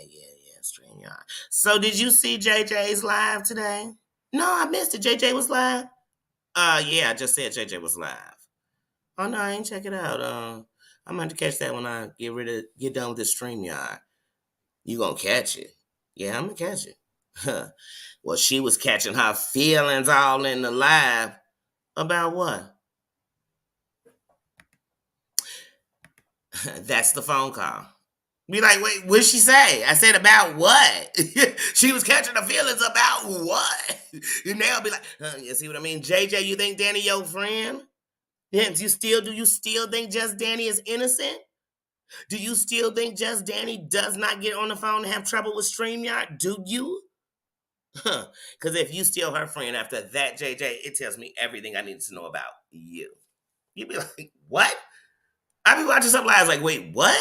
StreamYard. So did you see JJ's live today? No, I missed it. JJ was live? Yeah, I just said JJ was live. Oh no, I ain't check it out. I'm going to catch that when I get done with the StreamYard. You gonna catch it? Yeah, I'm gonna catch it. Well, she was catching her feelings all in the live. About what? That's the phone call. Be like, wait, what'd she say? I said about what? She was catching the feelings about what? And they'll be like, you see what I mean? JJ, you think Danny your friend? Yeah, do you still think Just Danny is innocent? Do you still think Just Danny does not get on the phone and have trouble with StreamYard? Do you? Because if you steal her friend after that, JJ, it tells me everything I need to know about you. You'd be like, what? I be watching some lives like, wait, what?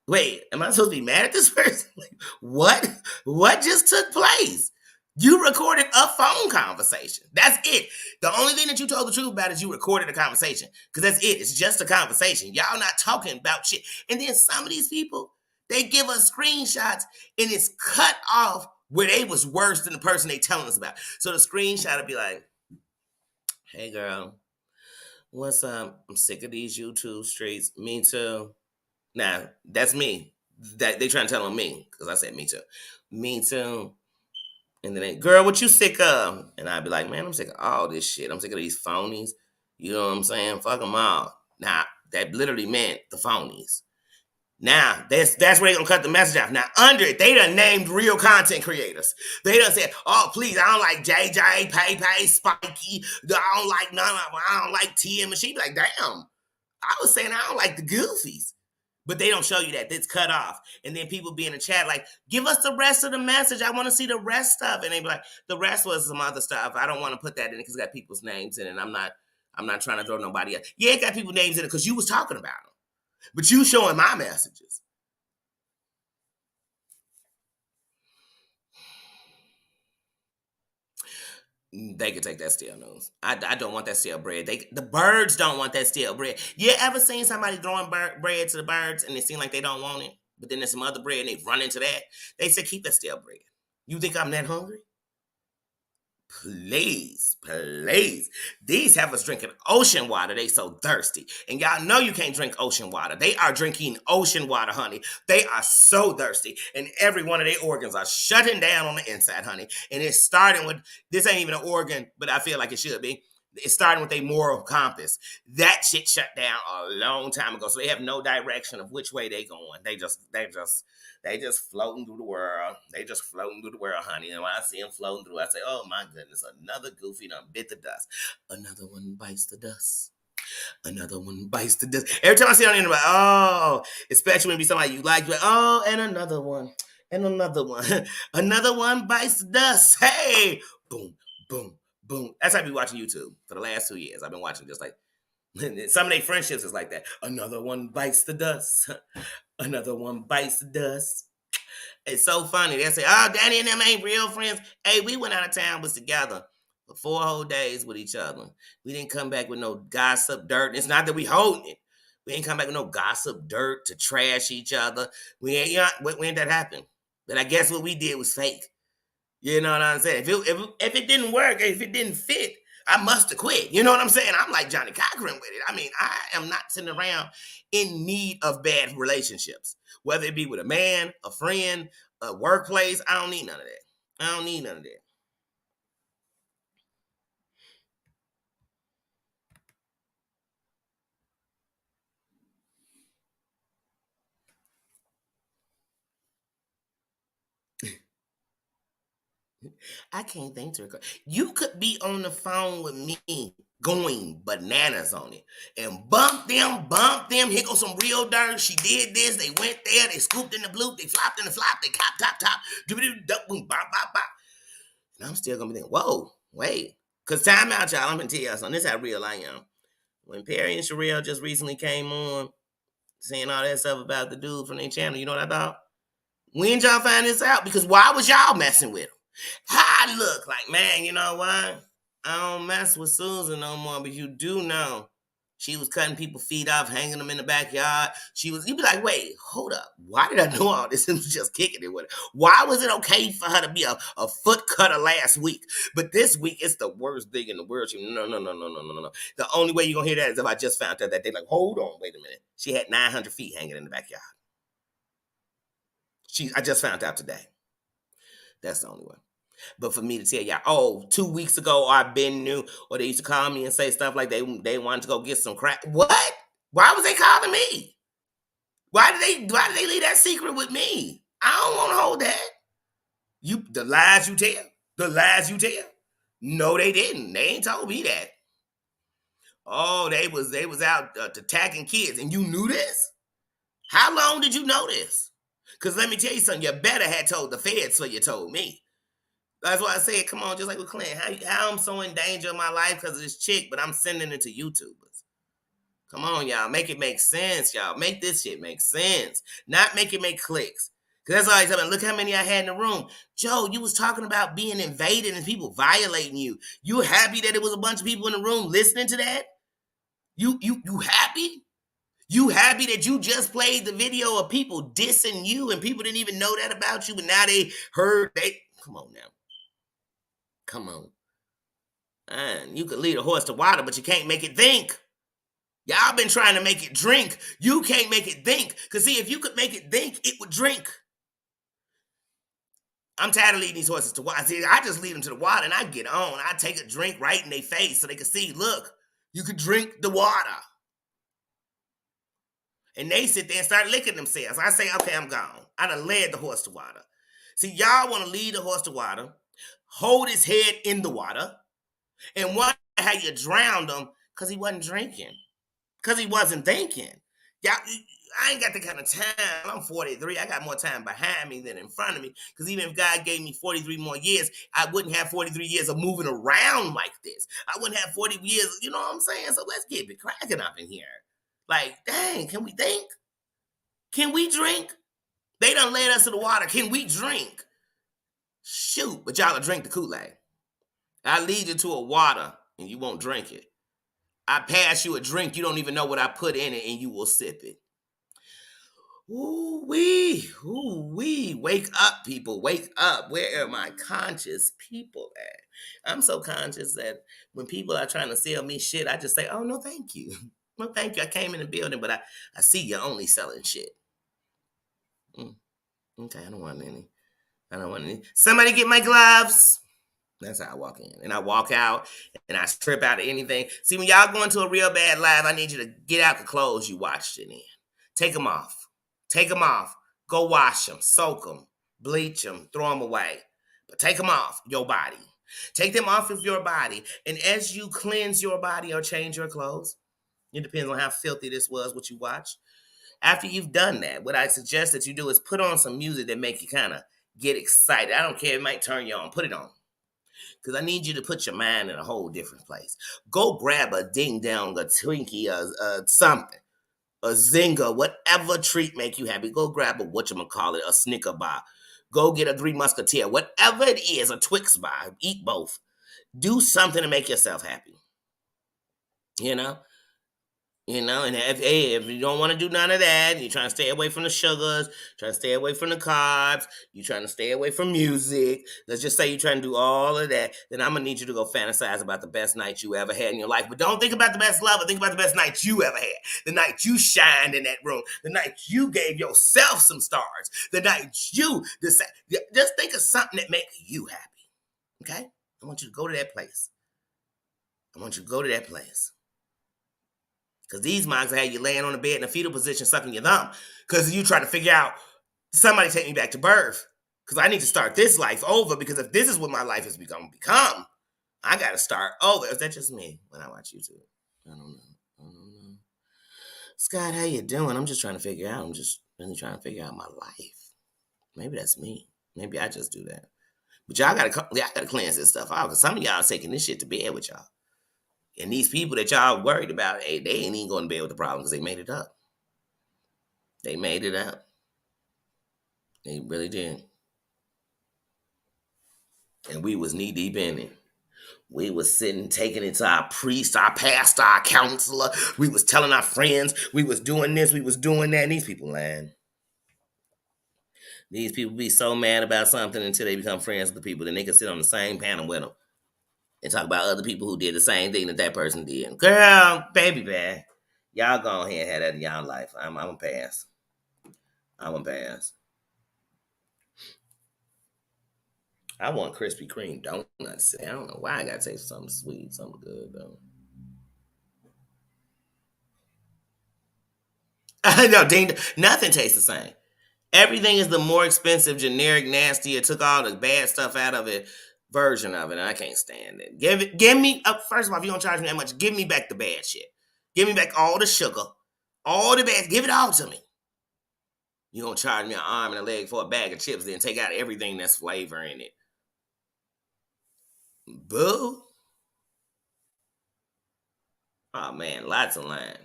Wait, am I supposed to be mad at this person? Like, what? What just took place? You recorded a phone conversation. That's it. The only thing that you told the truth about is you recorded a conversation. Because that's it. It's just a conversation. Y'all not talking about shit. And then some of these people, they give us screenshots and it's cut off where they was worse than the person they telling us about. So the screenshot would be like, hey girl, what's up? I'm sick of these YouTube streets. Me too. Now, that's me. That they trying to tell on me, because I said me too. Me too. And then they, girl, what you sick of? And I'd be like, man, I'm sick of all this shit. I'm sick of these phonies. You know what I'm saying? Fuck them all. Now, that literally meant the phonies. Now, that's where they gonna cut the message off. Now, under it, they done named real content creators. They done said, oh, please, I don't like JJ, Pay, Spiky. I don't like none of them. I don't like TM. And she be like, damn, I was saying I don't like the goofies. But they don't show you that. It's cut off. And then people be in the chat like, give us the rest of the message. I want to see the rest of it. And they be like, the rest was some other stuff. I don't want to put that in it because it's got people's names in it. I'm not trying to throw nobody out. Yeah, it got people's names in it because you was talking about them. But you showing my messages. They could take that stale news. I don't want that stale bread. The birds don't want that stale bread. You ever seen somebody throwing bread to the birds and it seem like they don't want it? But then there's some other bread and they run into that. They say, keep that stale bread. You think I'm that hungry? Please, please. These have us drinking ocean water. They so thirsty. And y'all know you can't drink ocean water. They are drinking ocean water, honey. They are so thirsty. And every one of their organs are shutting down on the inside, honey. And it's starting with, this ain't even an organ, but I feel like it should be. It's starting with a moral compass. That shit shut down a long time ago. So they have no direction of which way they going. They just floating through the world. They just floating through the world, honey. And when I see them floating through, I say, oh my goodness, another goofy done bit the dust. Another one bites the dust. Another one bites the dust. Every time I see on the internet, oh, especially when it be somebody you like, oh, and another one. And another one. Another one bites the dust. Hey, boom, boom, boom. That's how I be watching YouTube for the last 2 years. I've been watching just like, some of their friendships is like that. Another one bites the dust. Another one bites the dust. It's so funny. They say, oh, Danny and them ain't real friends. Hey, we went out of town, was together for 4 whole days with each other. We didn't come back with no gossip dirt. It's not that we holding it. We ain't come back with no gossip dirt to trash each other. We ain't that happen. But I guess what we did was fake. You know what I'm saying? If it didn't work, if it didn't fit, I must have quit. You know what I'm saying? I'm like Johnny Cochran with it. I mean, I am not sitting around in need of bad relationships, whether it be with a man, a friend, a workplace. I don't need none of that. I don't need none of that. I can't think to record. You could be on the phone with me going bananas on it and bump them. Here goes some real dirt. She did this. They went there. They scooped in the bloop. They flopped in the flop. They top. Boom, bop. And I'm still gonna be thinking, whoa, wait. Cause time out, y'all. I'm gonna tell y'all something. This is how real I am. When Perry and Sherelle just recently came on, saying all that stuff about the dude from their channel, you know what I thought? When y'all find this out? Because why was y'all messing with him? How I look like, man, you know what? I don't mess with Susan no more, but you do know She was cutting people's feet off, hanging them in the backyard. You'd be like, wait, hold up. Why did I know all this and was just kicking it with her? Why was it okay for her to be a foot cutter last week? But this week, it's the worst thing in the world. No, no, no, no, no, no, no. The only way you're going to hear that is if I just found out that day. Like, hold on, wait a minute. She had 900 feet hanging in the backyard. I just found out today. That's the only way. But for me to tell y'all, 2 weeks ago, I've been new, or they used to call me and say stuff like they wanted to go get some crack. What? Why was they calling me? Why did they leave that secret with me? I don't want to hold that. The lies you tell. The lies you tell. No, they didn't. They ain't told me that. Oh, they was out attacking kids, and you knew this? How long did you know this? Because let me tell you something, you better had told the feds so you told me. That's why I said, come on, just like with Clint, how I'm so in danger of my life because of this chick, but I'm sending it to YouTubers. Come on, y'all. Make it make sense, y'all. Make this shit make sense. Not make it make clicks. Because that's all I tell me. Look how many I had in the room. Joe, you was talking about being invaded and people violating you. You happy that it was a bunch of people in the room listening to that? You happy? You happy that you just played the video of people dissing you and people didn't even know that about you, but now they heard come on now. Come on. Man, you could lead a horse to water, but you can't make it think. Y'all been trying to make it drink. You can't make it think. Because see, if you could make it think, it would drink. I'm tired of leading these horses to water. See, I just lead them to the water and I get on. I take a drink right in their face so they can see, look, you could drink the water. And they sit there and start licking themselves. I say, okay, I'm gone. I done led the horse to water. See, y'all want to lead the horse to water, hold his head in the water, and wonder how you drowned him because he wasn't drinking, because he wasn't thinking. Y'all, I ain't got that kind of time. I'm 43. I got more time behind me than in front of me. Because even if God gave me 43 more years, I wouldn't have 43 years of moving around like this. I wouldn't have 40 years, you know what I'm saying? So let's get it cracking up in here. Like, dang, can we think? Can we drink? They done led us to the water. Can we drink? Shoot, but y'all will drink the Kool-Aid. I lead you to a water and you won't drink it. I pass you a drink, you don't even know what I put in it, and you will sip it. Ooh-wee. Wake up, people. Wake up. Where are my conscious people at? I'm so conscious that when people are trying to sell me shit, I just say, oh, no, thank you. No, thank you. I came in the building, but I see you're only selling shit. Okay, I don't want any. Somebody get my gloves. That's how I walk in. And I walk out and I strip out of anything. See, when y'all go into a real bad live, I need you to get out the clothes you watched it in. Take them off. Take them off. Go wash them. Soak them. Bleach them. Throw them away. But take them off your body. Take them off of your body. And as you cleanse your body or change your clothes, it depends on how filthy this was, what you watched. After you've done that, what I suggest that you do is put on some music that make you kind of get excited. I don't care. It might turn you on. Put it on. Because I need you to put your mind in a whole different place. Go grab a ding dong, a Twinkie, something, a Zinger, whatever treat make you happy. Go grab a whatchamacallit, a Snicker bar. Go get a Three Musketeer, whatever it is, a Twix bar. Eat both. Do something to make yourself happy. You know? And if you don't want to do none of that, you're trying to stay away from the sugars, trying to stay away from the carbs, you're trying to stay away from music, let's just say you're trying to do all of that, then I'm going to need you to go fantasize about the best night you ever had in your life. But don't think about the best lover, think about the best night you ever had. The night you shined in that room, the night you gave yourself some stars, the night you decided. Just think of something that makes you happy, okay? I want you to go to that place. Because these monks had you laying on the bed in a fetal position, sucking your thumb. Because you try to figure out, somebody take me back to birth. Because I need to start this life over. Because if this is what my life is going to become, I got to start over. Is that just me when I watch YouTube? I don't know. Scott, how you doing? I'm just trying to figure out. I'm just really trying to figure out my life. Maybe that's me. Maybe I just do that. But y'all got to cleanse this stuff out. Because some of y'all are taking this shit to bed with y'all. And these people that y'all worried about, hey, they ain't even going to be with the problem because they made it up. They made it up. They really did. And we was knee deep in it. We was sitting, taking it to our priest, our pastor, our counselor. We was telling our friends, we was doing this, we was doing that. And these people lying. These people be so mad about something until they become friends with the people. Then they can sit on the same panel with them and talk about other people who did the same thing that that person did. Girl, baby, man, y'all go ahead and have that in y'all life. I'm gonna pass. I'm gonna pass. I want Krispy Kreme donuts. I don't know why I gotta taste something sweet, something good though. I know, ding, nothing tastes the same. Everything is the more expensive, generic, nasty. It took all the bad stuff out of it version of it, and I can't stand it. Give me up. First of all, if you don't charge me that much, give me back the bad shit. Give me back all the sugar, all the bad. Give it all to me. You gonna charge me an arm and a leg for a bag of chips, then take out everything that's flavor in it. Boo. Oh man, lots of line.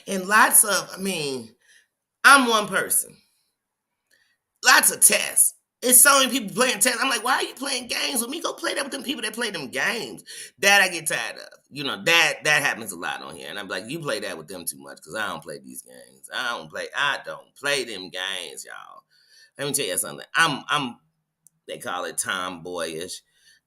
And lots of, I'm one person. Lots of tests. It's so many people playing tests. I'm like, why are you playing games with me? Go play that with them people that play them games. That I get tired of. That happens a lot on here. And I'm like, you play that with them too much because I don't play these games. I don't play them games, y'all. Let me tell you something. I'm they call it tomboyish.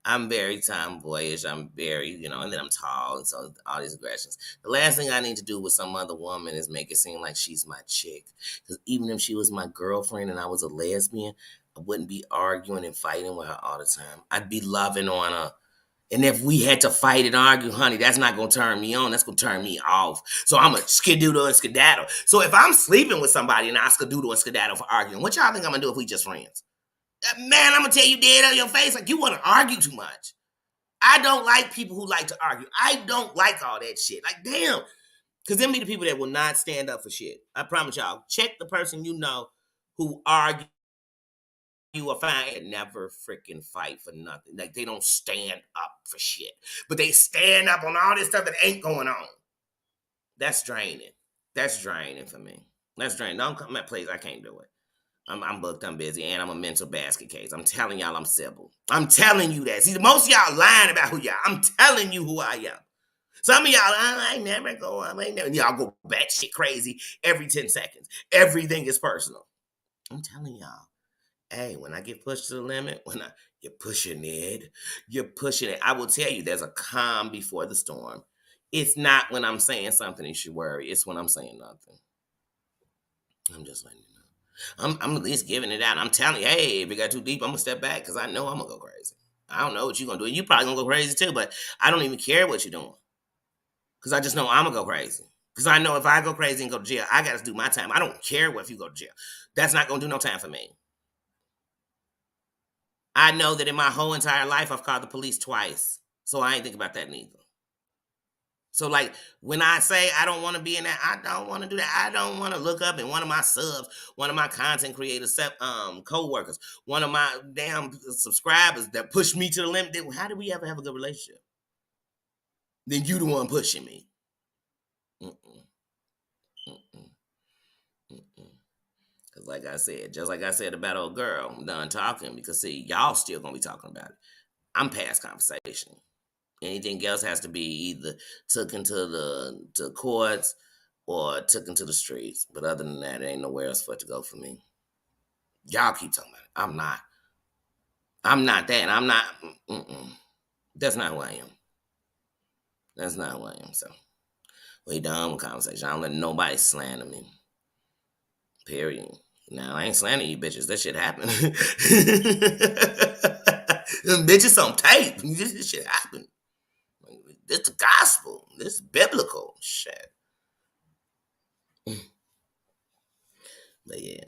I'm very tomboyish. I'm very, and then I'm tall, and so all these aggressions. The last thing I need to do with some other woman is make it seem like she's my chick. Because even if she was my girlfriend and I was a lesbian, I wouldn't be arguing and fighting with her all the time. I'd be loving on her. And if we had to fight and argue, honey, that's not going to turn me on. That's going to turn me off. So I'm a skedoodle and skedaddle. So if I'm sleeping with somebody and I skedoodle and skedaddle for arguing, what y'all think I'm going to do if we just friends? Man, I'm gonna tell you dead on your face, like you want to argue too much. I don't like people who like to argue. I don't like all that shit. Like, damn. Because them be the people that will not stand up for shit. I promise y'all. Check the person you know who argue or find and never freaking fight for nothing. Like, they don't stand up for shit. But they stand up on all this stuff that ain't going on. That's draining. That's draining for me. That's draining. Don't come at place. I can't do it. I'm booked, I'm busy, and I'm a mental basket case. I'm telling y'all I'm civil. I'm telling you that. See, most of y'all lying about who y'all. I'm telling you who I am. Some of y'all, I never go, I ain't never. Y'all go batshit crazy every 10 seconds. Everything is personal. I'm telling y'all. Hey, when I get pushed to the limit, you're pushing it. You're pushing it. I will tell you, there's a calm before the storm. It's not when I'm saying something you should worry. It's when I'm saying nothing. I'm just letting you know. I'm at least giving it out. I'm telling you, hey, if it got too deep, I'm gonna step back because I know I'm gonna go crazy. I don't know what you're gonna do. You probably gonna go crazy too, but I don't even care what you're doing because I just know I'm gonna go crazy. Because I know if I go crazy and go to jail, I gotta do my time. I don't care if you go to jail. That's not gonna do no time for me. I know that in my whole entire life, I've called the police twice, so I ain't think about that neither. So, like, when I say I don't want to be in that, I don't want to do that. I don't want to look up and one of my subs, one of my content creators, co-workers, one of my damn subscribers that pushed me to the limit. Then how did we ever have a good relationship? Then you the one pushing me. Mm-mm, mm-mm, mm-mm. Cause like I said, just like I said about old girl, I'm done talking because see, y'all still gonna be talking about it. I'm past conversation. Anything else has to be either took into the to courts or took into the streets. But other than that, there ain't nowhere else for it to go for me. Y'all keep talking about it. I'm not. I'm not that. I'm not. Mm-mm. That's not who I am. That's not who I am. So we done with conversation. I don't let nobody slander me. Period. Now I ain't slandering you bitches. That shit happened. Them bitches on tape. This shit happened. This the gospel. This is biblical shit. But yeah,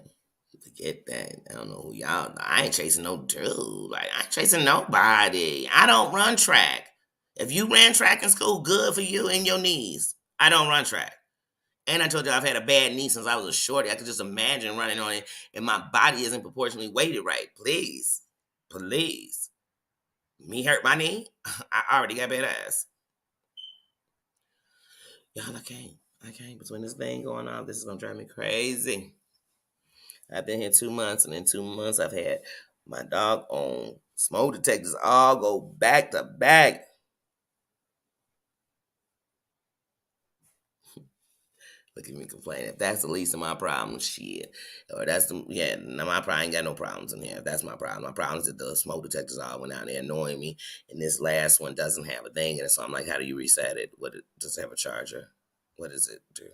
forget that. I don't know who y'all. I ain't chasing no dude. Like I ain't chasing nobody. I don't run track. If you ran track in school, good for you and your knees. I don't run track. And I told you I've had a bad knee since I was a shorty. I could just imagine running on it, and my body isn't proportionally weighted right. Please, please. Me hurt my knee. I already got bad ass. Y'all, I can't. I can't. Between this thing going on, this is gonna drive me crazy. I've been here 2 months, and in 2 months, I've had my dog on Smoke detectors all go back to back. Look at me complaining. If that's the least of my problems, shit. Or that's the, yeah, now my problem ain't got no problems in here. If that's my problem. My problem is that the smoke detectors all went out there annoying me. And this last one doesn't have a thing in it. So I'm like, how do you reset it? Does it have a charger? What does it do?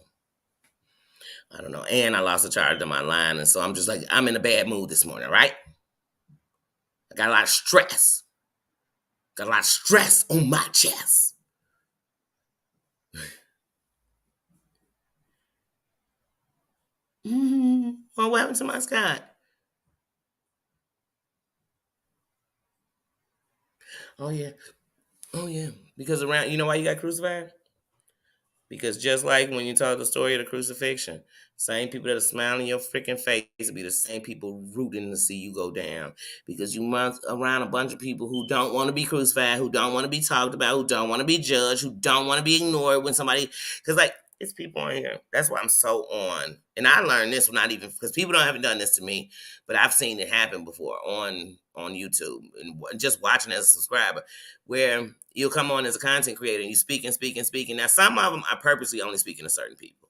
I don't know. And I lost the charge on my line. And so I'm just like, I'm in a bad mood this morning, right? I got a lot of stress. Got a lot of stress on my chest. Well, what happened to my Scott? Oh, yeah. Oh, yeah. Because around, you know why you got crucified? Because just like when you tell the story of the crucifixion, same people that are smiling in your freaking face will be the same people rooting to see you go down. Because you must around a bunch of people who don't want to be crucified, who don't want to be talked about, who don't want to be judged, who don't want to be ignored when somebody, because like it's people on here. That's why I'm so on. And I learned this when not even because people don't haven't done this to me, but I've seen it happen before on YouTube and just watching as a subscriber where you'll come on as a content creator and you speak and speak and speak. And now some of them are purposely only speaking to certain people.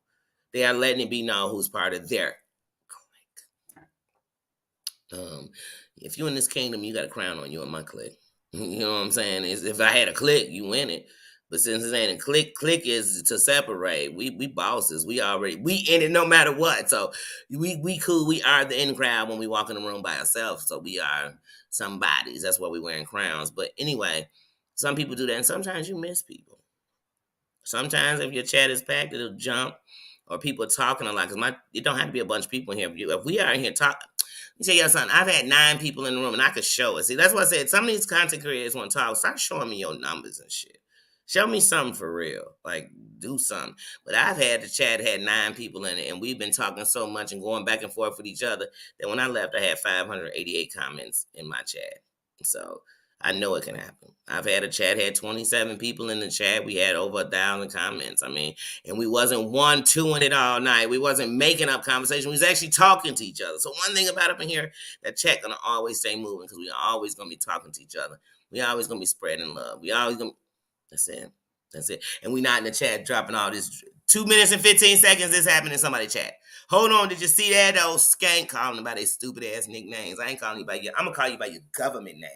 They are letting it be known who's part of their clique. If you're in this kingdom, you got a crown on you in my clique. You know what I'm saying? If I had a clique, you win it. But since it ain't a clique is to separate. We bosses. We in it no matter what. So we cool. We are the in crowd when we walk in the room by ourselves. So we are somebodies. That's why we wearing crowns. But anyway, some people do that, and sometimes you miss people. Sometimes if your chat is packed, it'll jump, or people talking a lot. Cause it don't have to be a bunch of people in here. If we are in here talking, let me tell you something. I've had 9 people in the room, and I could show it. See, that's why I said some of these content creators want to talk. Start showing me your numbers and shit. Show me something for real. Like, do something. But I've had the chat had 9 people in it, and we've been talking so much and going back and forth with each other that when I left, I had 588 comments in my chat. So I know it can happen. I've had a chat, had 27 people in the chat. We had over 1,000 comments. I mean, and we wasn't 1-2 in it all night. We wasn't making up conversation. We was actually talking to each other. So one thing about up in here, that chat gonna always stay moving because we always gonna be talking to each other. We always gonna be spreading love. We always gonna. That's it. That's it. And we not in the chat dropping all this. 2 minutes and 15 seconds. This happened in somebody's chat. Hold on. Did you see that? Old skank calling about their stupid ass nicknames. I ain't calling you by your. I'm gonna call you by your government name.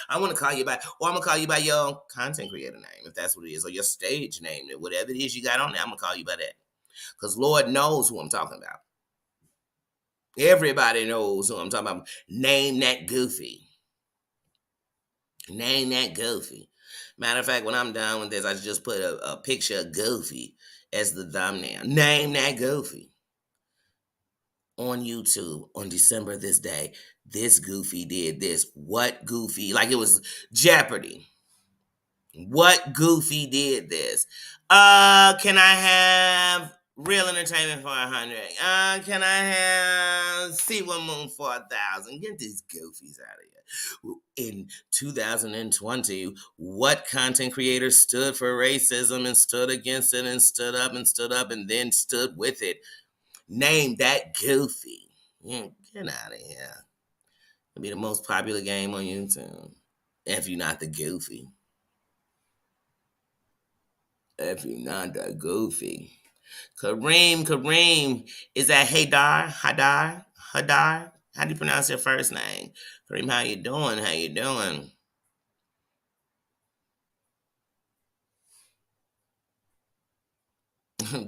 I want to call you by, or I'm gonna call you by your content creator name, if that's what it is, or your stage name, or whatever it is you got on there. I'm gonna call you by that, because Lord knows who I'm talking about. Everybody knows who I'm talking about. Name that goofy. Name that Goofy. Matter of fact, when I'm done with this, I just put a picture of Goofy as the thumbnail. Name that Goofy. On YouTube on December this day, this Goofy did this. What Goofy? Like it was Jeopardy. What Goofy did this? Can I have real entertainment for 100? Can I have See One Moon for 1,000? Get these goofies out of here. In 2020, what content creator stood for racism and stood against it and stood up and then stood with it? Name that goofy. Yeah, get out of here. It'll be the most popular game on YouTube. If you're not the goofy. If you're not that goofy. Kareem, is that Hadar? How do you pronounce your first name? Kareem, how you doing? How you doing?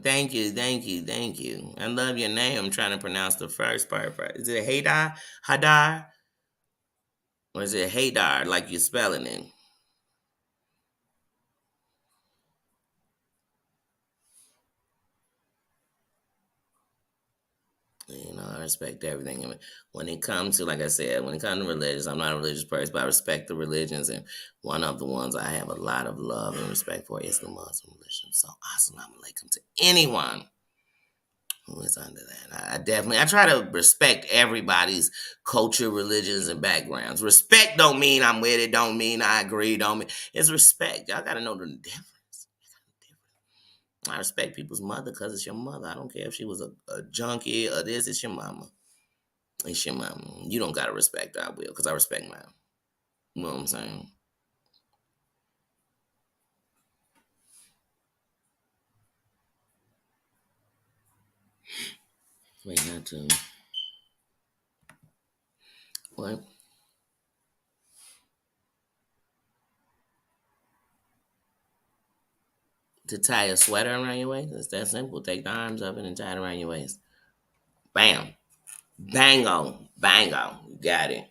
Thank you. I love your name. I'm trying to pronounce the first part. Is it Hadar? Or is it Hadar, like you're spelling it? You know, I respect everything. I mean, when it comes to, like I said, when it comes to religions, I'm not a religious person, but I respect the religions. And one of the ones I have a lot of love and respect for is the Muslim religion. So, assalamu alaikum to anyone who is under that. I try to respect everybody's culture, religions, and backgrounds. Respect don't mean I'm with it, don't mean I agree, don't mean, it's respect. Y'all got to know the difference. I respect people's mother because it's your mother. I don't care if she was a junkie or this. It's your mama. It's your mama. You don't gotta respect. I will because I respect mine. You know what I'm saying? Wait, not to what? To tie a sweater around your waist? It's that simple. Take the arms up and then tie it around your waist. Bam. Bango. Bango. You got it.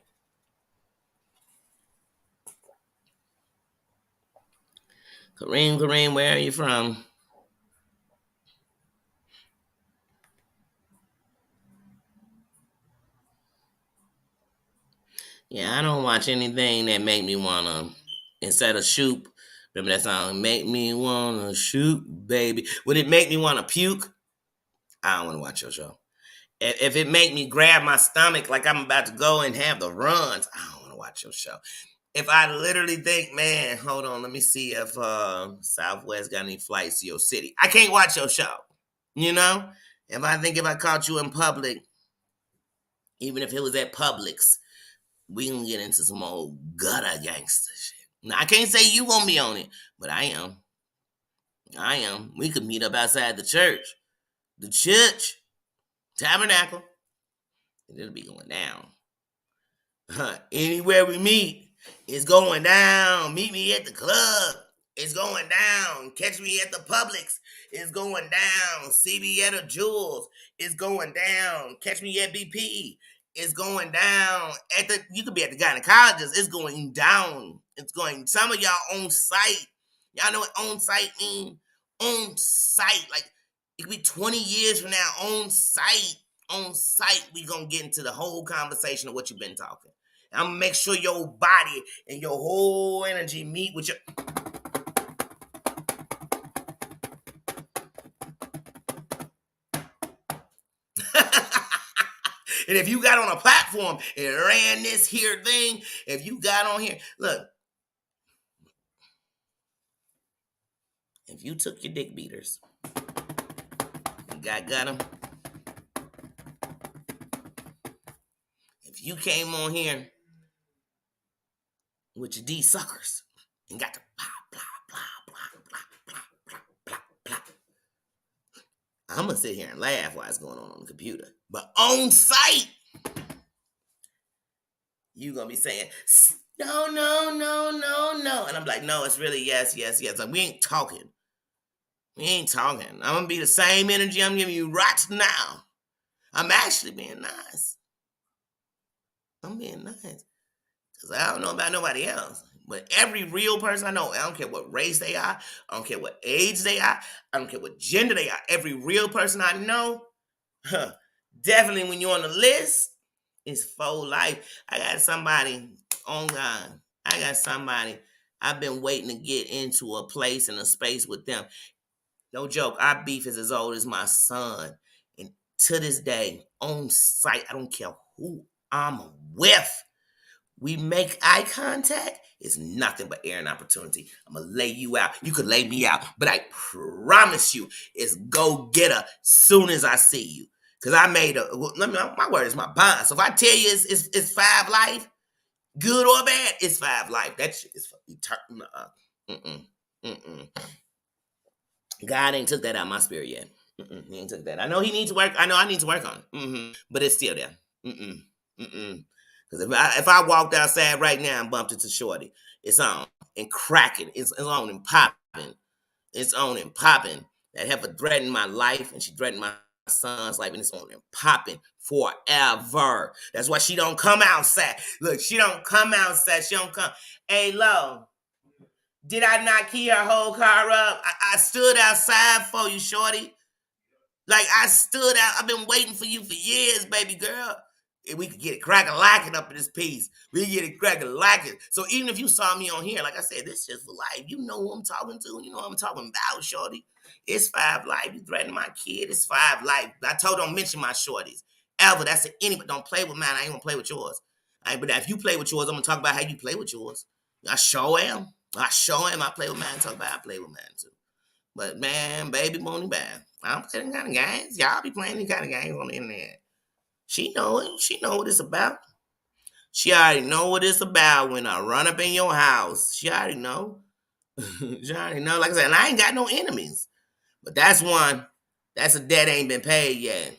Kareem, Kareem, where are you from? Yeah, I don't watch anything that make me wanna instead of shoot. Remember that song? Make me wanna shoot, baby. Would it make me wanna puke? I don't wanna watch your show. If it make me grab my stomach like I'm about to go and have the runs, I don't wanna watch your show. If I literally think, man, hold on, let me see if Southwest got any flights to your city. I can't watch your show. You know? If I think if I caught you in public, even if it was at Publix, we gonna get into some old gutter gangster shit. Now I can't say you gonna be on it, but I am. I am. We could meet up outside the church. The church. Tabernacle. And it'll be going down. Anywhere we meet, it's going down. Meet me at the club. It's going down. Catch me at the Publix. It's going down. See me at a Jewels. It's going down. Catch me at BP. It's going down. At the you could be at the gynecologist. It's going down. It's going. Some of y'all on site. Y'all know what on site mean? On site. Like it could be 20 years from now. On site. On site. We gonna get into the whole conversation of what you've been talking. I'm gonna make sure your body and your whole energy meet with your. And if you got on a platform and ran this here thing, if you got on here, look, if you took your dick beaters, you got them. If you came on here with your D suckers and got the blah blah blah blah blah blah blah blah blah, I'm gonna sit here and laugh while it's going on the computer. But on site, you gonna be saying no, no, no, no, no, and I'm like, no, it's really yes, yes, yes. Like, we ain't talking. We ain't talking. I'm gonna be the same energy I'm giving you right now. I'm actually being nice. I'm being nice because I don't know about nobody else. But every real person I know, I don't care what race they are, I don't care what age they are, I don't care what gender they are. Every real person I know, huh, definitely when you're on the list, it's full life. I got somebody on God. I got somebody I've been waiting to get into a place and a space with them. No joke, our beef is as old as my son. And to this day, on site, I don't care who I'm with. We make eye contact, it's nothing but air and opportunity. I'm gonna lay you out. You could lay me out, but I promise you, it's go getter soon as I see you. Cause I made a my word is my bond. So if I tell you it's five life, good or bad, it's five life. That shit is for eternal. Mm-mm. Mm-mm. God ain't took that out of my spirit yet. He ain't took that. I know he needs to work. I know I need to work on it. But it's still there. Because if I walked outside right now and bumped into Shorty, it's on and cracking. It's on and popping. It's on and popping. That heifer threatened my life and she threatened my son's life, and it's on and popping forever. That's why she don't come outside. Look, she don't come outside. She don't come. Hey, Lo, did I not key her whole car up? I stood outside for you, Shorty. Like I stood out. I've been waiting for you for years, baby girl. And we could get it crack lacking up in this piece. We get it crack lacking. So even if you saw me on here, like I said, this is for life. You know who I'm talking to. You know what I'm talking about, Shorty. It's five life. You threatened my kid. It's five life. I told don't mention my shorties. Ever. That's to any, but don't play with mine. I ain't gonna play with yours. But if you play with yours, I'm gonna talk about how you play with yours. I sure am. I sure am. I play with mine. Talk about how I play with mine too. But man, baby Mooney bad. I don't play them kind of games. Y'all be playing these kind of games on the internet. She know it. She know what it's about. She already know what it's about when I run up in your house. She already know. She already know. Like I said, and I ain't got no enemies. But that's one. That's a debt ain't been paid yet.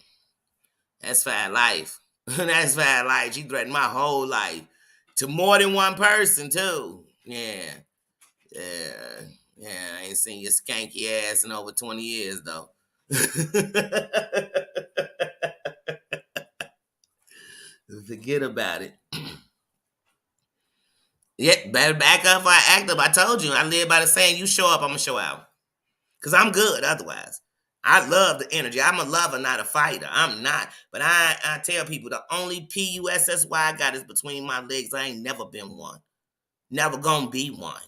That's fat life. That's fat life. She threatened my whole life to more than one person too. Yeah, yeah, yeah. I ain't seen your skanky ass in over 20 years though. Forget about it. Yeah, better back up or act up. I told you, I live by the saying, you show up, I'm gonna show out. Cause I'm good otherwise. I love the energy. I'm a lover, not a fighter. I'm not. But I tell people the only PUSSY I got is between my legs. I ain't never been one. Never gonna be one.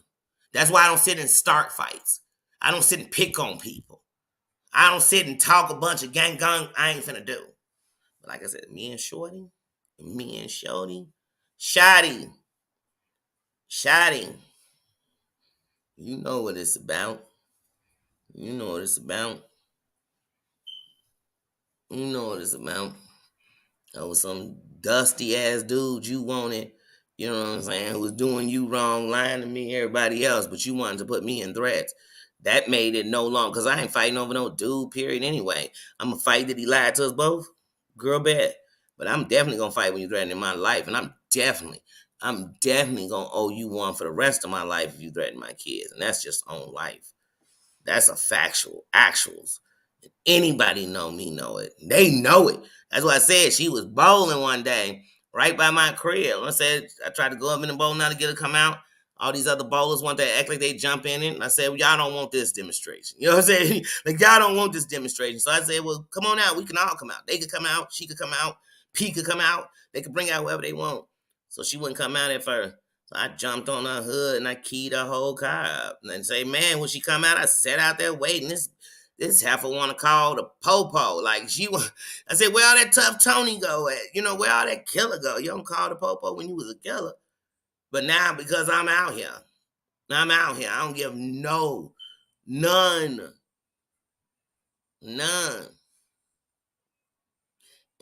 That's why I don't sit and start fights. I don't sit and pick on people. I don't sit and talk a bunch of gang. I ain't finna do. But like I said, me and Shorty, Shotty, Shotty, you know what it's about. You know what it's about. You know what it's about. That was some dusty ass dude you wanted, you know what I'm saying, who was doing you wrong, lying to me, everybody else, but you wanted to put me in threats. That made it no long, because I ain't fighting over no dude, period, anyway. I'm going to fight that he lied to us both. Girl, bet. But I'm definitely going to fight when you're threatening my life, and I'm definitely going to owe you one for the rest of my life if you threaten my kids, and that's just on life. That's a actuals. Anybody know me know it. They know it. That's why I said she was bowling one day right by my crib. I said I tried to go up in the bowl now to get her to come out. All these other bowlers want to act like they jump in it. And I said, well, y'all don't want this demonstration. You know what I'm saying? Like, y'all don't want this demonstration. So I said, well, come on out. We can all come out. They could come out. She could come out. P could come out. They could bring out whoever they want. So she wouldn't come out at first. So I jumped on her hood and I keyed her whole car up. And say, man, when she come out, I sat out there waiting. This heifer want to call the popo. Like I said, where all that tough Tony go at? You know, where all that killer go? You don't call the popo when you was a killer. But now, because I'm out here, I don't give none.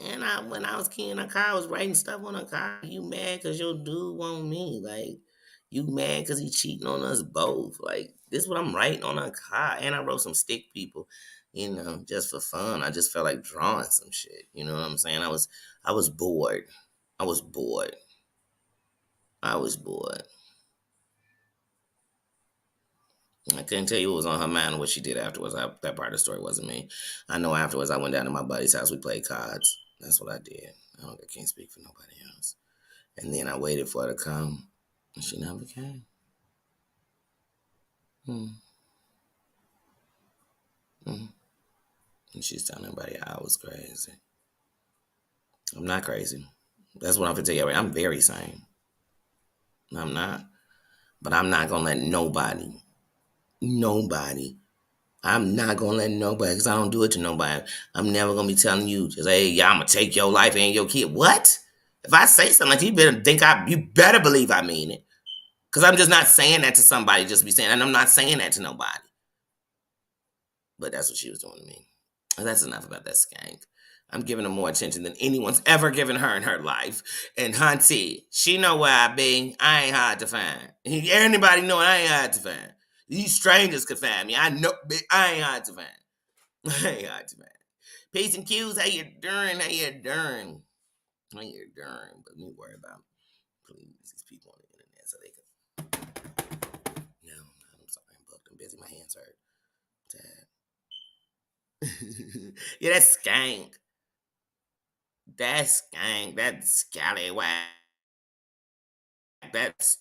And when I was keying a car, I was writing stuff on a car. You mad because your dude want me? Like, you mad because he cheating on us both? Like, this is what I'm writing on a car. And I wrote some stick people, just for fun. I just felt like drawing some shit. You know what I'm saying? I was bored. I was bored. I was bored. I couldn't tell you what was on her mind and what she did afterwards. That part of the story wasn't me. I know afterwards I went down to my buddy's house. We played cards. That's what I did. I can't speak for nobody else. And then I waited for her to come, and she never came. Hmm. Hmm. And she's telling everybody I was crazy. I'm not crazy. That's what I'm gonna tell you. I'm very sane. I'm not. But I'm not gonna let nobody. I'm not gonna let nobody, because I don't do it to nobody. I'm never gonna be telling you, just, hey, yeah, I'm gonna take your life and your kid. What? If I say something like that, you better believe I mean it. Because I'm just not saying that to somebody just to be saying, and I'm not saying that to nobody. But that's what she was doing to me. And that's enough about that skank. I'm giving her more attention than anyone's ever given her in her life. And Hunty, she know where I be. I ain't hard to find. Anybody know I ain't hard to find. These strangers could find me. I know I ain't hard to find. I ain't hard to find. Peace and cues, how you doing? How you doing? How you doing? But me worry about, please, these people on the internet so they can. No, I'm sorry, I'm booked. I'm busy. My hands hurt. Yeah, that's skank. That's skank. That scallywag. That's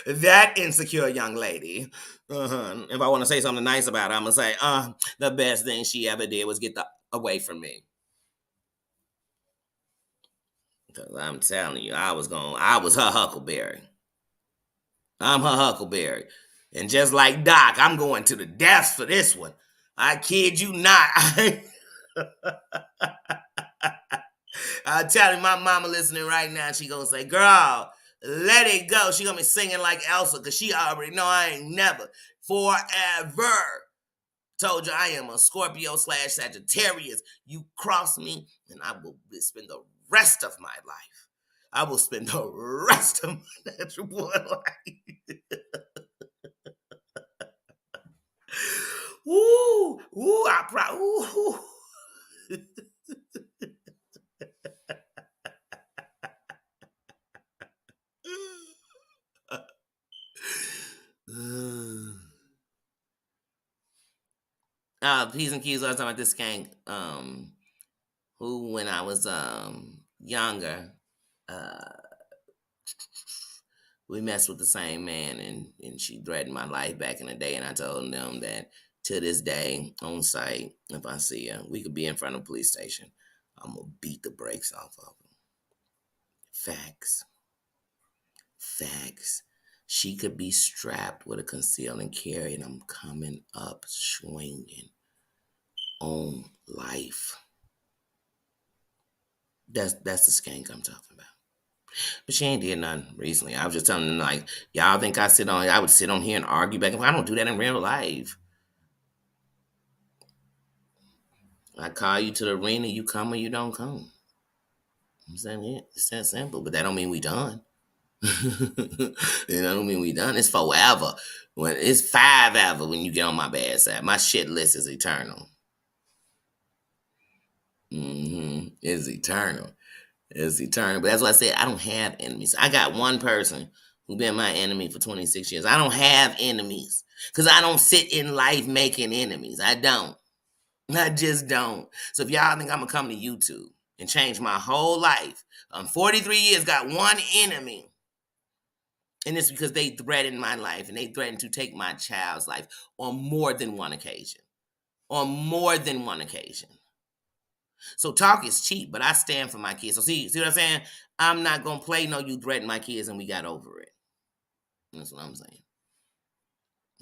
that insecure young lady. If I want to say something nice about her, I'm gonna say, the best thing she ever did was get away from me. Because I'm telling you, I was her Huckleberry. I'm her Huckleberry. And just like Doc, I'm going to the death for this one. I kid you not. I tell you, my mama listening right now, she gonna say, girl, let it go. She gonna be singing like Elsa, because she already know I ain't never, forever told you I am a Scorpio / Sagittarius. You cross me, and I will spend the rest of my life I will spend the rest of my natural born life. Woo, woo, I probably, woo. P's and Q's, I was talking about this skank, who, when I was younger, uh, we messed with the same man, and she threatened my life back in the day, and I told them that to this day, on site, if I see her, we could be in front of a police station, I'm gonna beat the brakes off of them. Facts. Facts. She could be strapped with a conceal and carry, and I'm coming up swinging on life. That's the skank I'm talking about. But she ain't did nothing recently. I was just telling them, like, y'all think I would sit on here and argue back and forth. I don't do that in real life. I call you to the arena, you come or you don't come. I'm saying it. It's that simple. But that don't mean we done. That don't mean we done. It's forever. When it's 5 ever when you get on my bad side. My shit list is eternal. It's eternal. It's eternal. But that's why I said I don't have enemies. I got one person who been my enemy for 26 years. I don't have enemies. Because I don't sit in life making enemies. I don't. I just don't. So if y'all think I'm gonna come to YouTube and change my whole life, 43 years, got one enemy. And it's because they threatened my life and they threatened to take my child's life on more than one occasion. On more than one occasion. So talk is cheap, but I stand for my kids. So see what I'm saying? I'm not gonna play no you threaten my kids and we got over it. That's what I'm saying.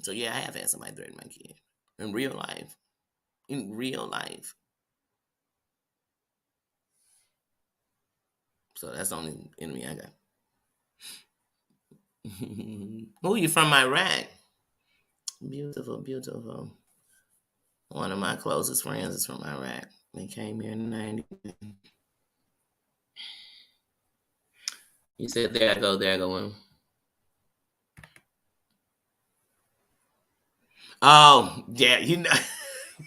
So yeah, I have had somebody threaten my kid. In real life. In real life. So that's the only enemy I got. Who you from Iraq? Beautiful, beautiful. One of my closest friends is from Iraq. They came here in the 90s. You said, there I go one. Oh, yeah, you know.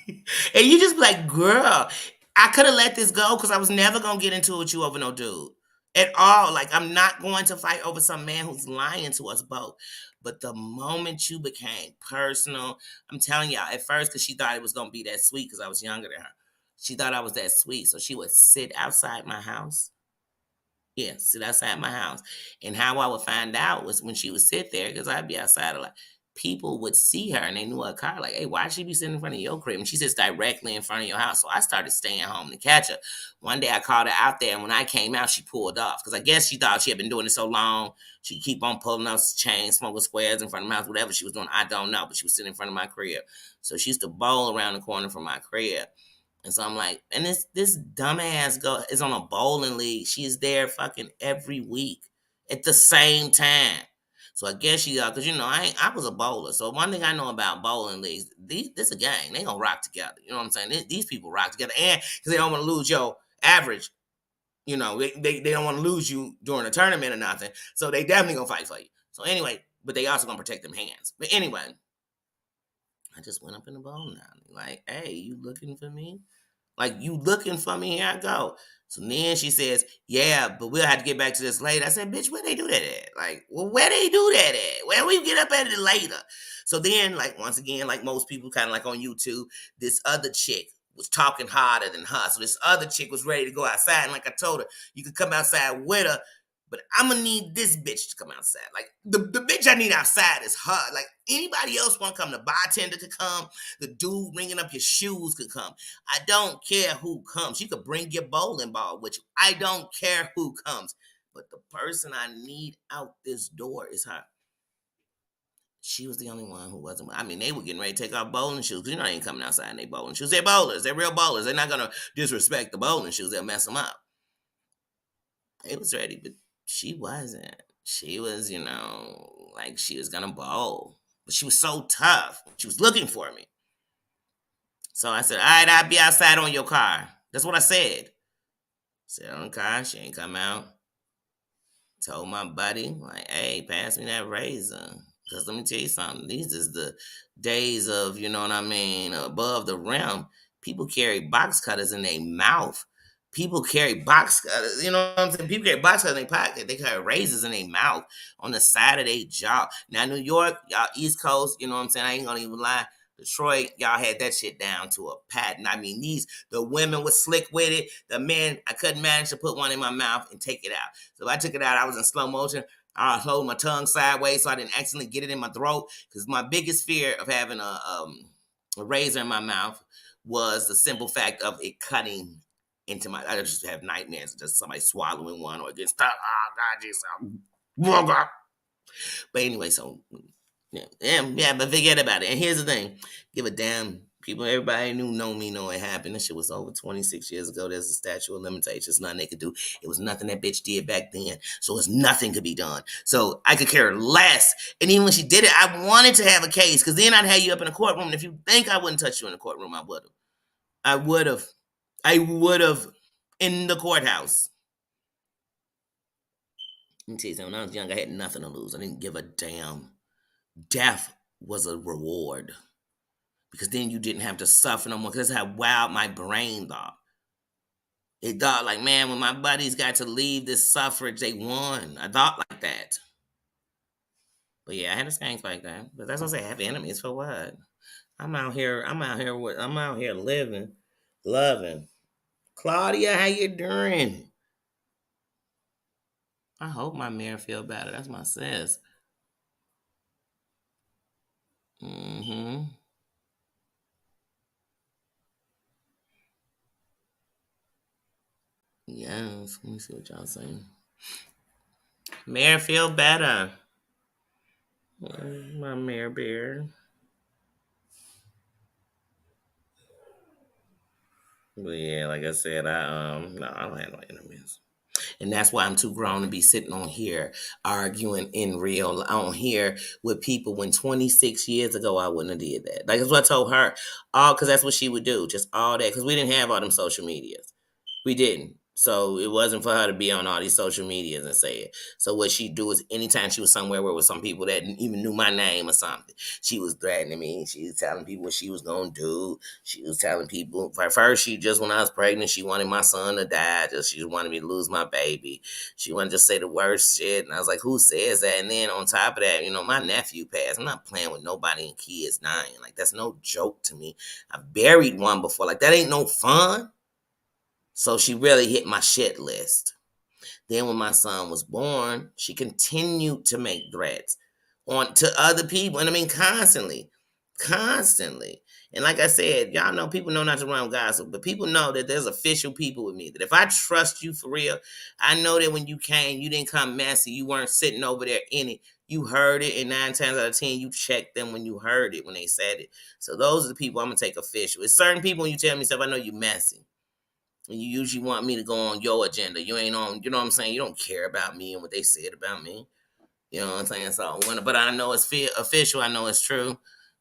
And you just be like, girl, I could have let this go because I was never going to get into it with you over no dude. At all. Like, I'm not going to fight over some man who's lying to us both. But the moment you became personal, I'm telling y'all, at first, because she thought it was going to be that sweet because I was younger than her. She thought I was that sweet. So she would sit outside my house. Yeah, sit outside my house. And how I would find out was when she would sit there, because I'd be outside a lot. People would see her and they knew her car, like, hey, why she be sitting in front of your crib? And she sits directly in front of your house. So I started staying home to catch her. One day I called her out there, and when I came out, she pulled off. Because I guess she thought she had been doing it so long, she'd keep on pulling up chains, smoking squares in front of my house, whatever she was doing, I don't know. But she was sitting in front of my crib. So she used to bowl around the corner from my crib. And so I'm like, and this dumbass girl is on a bowling league. She is there fucking every week at the same time. So I guess she cause I was a bowler. So one thing I know about bowling leagues, this a gang. They gonna rock together. You know what I'm saying? These people rock together, and because they don't want to lose your average. They don't want to lose you during a tournament or nothing. So they definitely gonna fight for you. So anyway, but they also gonna protect them hands. But anyway, I just went up in the bowling alley. Like, hey, you looking for me? Like, you looking for me? Here I go. So then she says, yeah, but we'll have to get back to this later. I said, bitch, where they do that at? Like, well, where they do that at? Where we get up at it later? So then, like, once again, like most people kind of like on YouTube, this other chick was talking harder than her. So this other chick was ready to go outside. And like I told her, you could come outside with her, but I'm gonna need this bitch to come outside. Like the bitch I need outside is her. Like anybody else want to come, the bartender could come, the dude ringing up your shoes could come. I don't care who comes. You could bring your bowling ball with you. I don't care who comes. But the person I need out this door is her. She was the only one who wasn't. I mean, they were getting ready to take off bowling shoes. They ain't coming outside in their bowling shoes. They're bowlers. They're real bowlers. They're not gonna disrespect the bowling shoes. They'll mess them up. They was ready, but she wasn't. She was, like she was gonna bowl. But she was so tough. She was looking for me. So I said, all right, I'll be outside on your car. That's what I said. Said on the car, she ain't come out. Told my buddy, like, hey, pass me that razor. Because let me tell you something. These is the days of, you know what I mean, above the rim. People carry box cutters in their mouth. People carry box cutters, you know what I'm saying? People carry box cutters in their pocket. They carry razors in their mouth on the side of their jaw. Now, New York, y'all East Coast, you know what I'm saying? I ain't gonna even lie. Detroit, y'all had that shit down to a pattern. I mean, the women was slick with it. The men, I couldn't manage to put one in my mouth and take it out. So if I took it out, I was in slow motion. I hold my tongue sideways so I didn't accidentally get it in my throat. Because my biggest fear of having a razor in my mouth was the simple fact of it cutting into my. I just have nightmares of just somebody swallowing one or getting stuck. Oh God, Jesus. But anyway, so yeah, but forget about it. And here's the thing: give a damn. People, everybody know me, know it happened. This shit was over 26 years ago. There's a statute of limitations. Nothing they could do. It was nothing that bitch did back then. So it's nothing could be done. So I could care less. And even when she did it, I wanted to have a case because then I'd have you up in a courtroom. And if you think I wouldn't touch you in the courtroom, I would have. I would have. I would have in the courthouse. Let me tell you something. When I was young, I had nothing to lose. I didn't give a damn. Death was a reward because then you didn't have to suffer no more. Because that's how wild my brain thought. It thought like, man, when my buddies got to leave this suffrage, they won. I thought like that. But yeah, I had a skank like that. But that's what I say. I have enemies for what? I'm out here. I'm out here living, loving. Claudia, how you doing? I hope my mayor feel better. That's my sis. Mm-hmm. Yes. Let me see what y'all saying. Mayor feel better. My mayor bear. But yeah, like I said, no, I don't have no enemies. And that's why I'm too grown to be sitting on here arguing in real on here with people when 26 years ago I wouldn't have did that. Like that's what I told her. All because that's what she would do. Just all that. Because we didn't have all them social medias. We didn't. So it wasn't for her to be on all these social medias and say it. So what she'd do is anytime she was somewhere where was some people that even knew my name or something, she was threatening me. She was telling people what she was gonna do. She was telling people at first she just when I was pregnant, she wanted my son to die. Just she wanted me to lose my baby. She wanted to say the worst shit. And I was like, who says that? And then on top of that, my nephew passed. I'm not playing with nobody and kids dying. Like that's no joke to me. I've buried one before. Like that ain't no fun. So she really hit my shit list. Then when my son was born, she continued to make threats on to other people. And I mean constantly. Constantly. And like I said, y'all know people know not to run gossip, but people know that there's official people with me. That if I trust you for real, I know that when you came, you didn't come messy. You weren't sitting over there in it. You heard it, and 9 times out of 10, you checked them when you heard it, when they said it. So those are the people I'm gonna take official. It's certain people when you tell me stuff, I know you messy. And you usually want me to go on your agenda. You ain't on, you know what I'm saying? You don't care about me and what they said about me. You know what I'm saying? So, but I know it's official. I know it's true.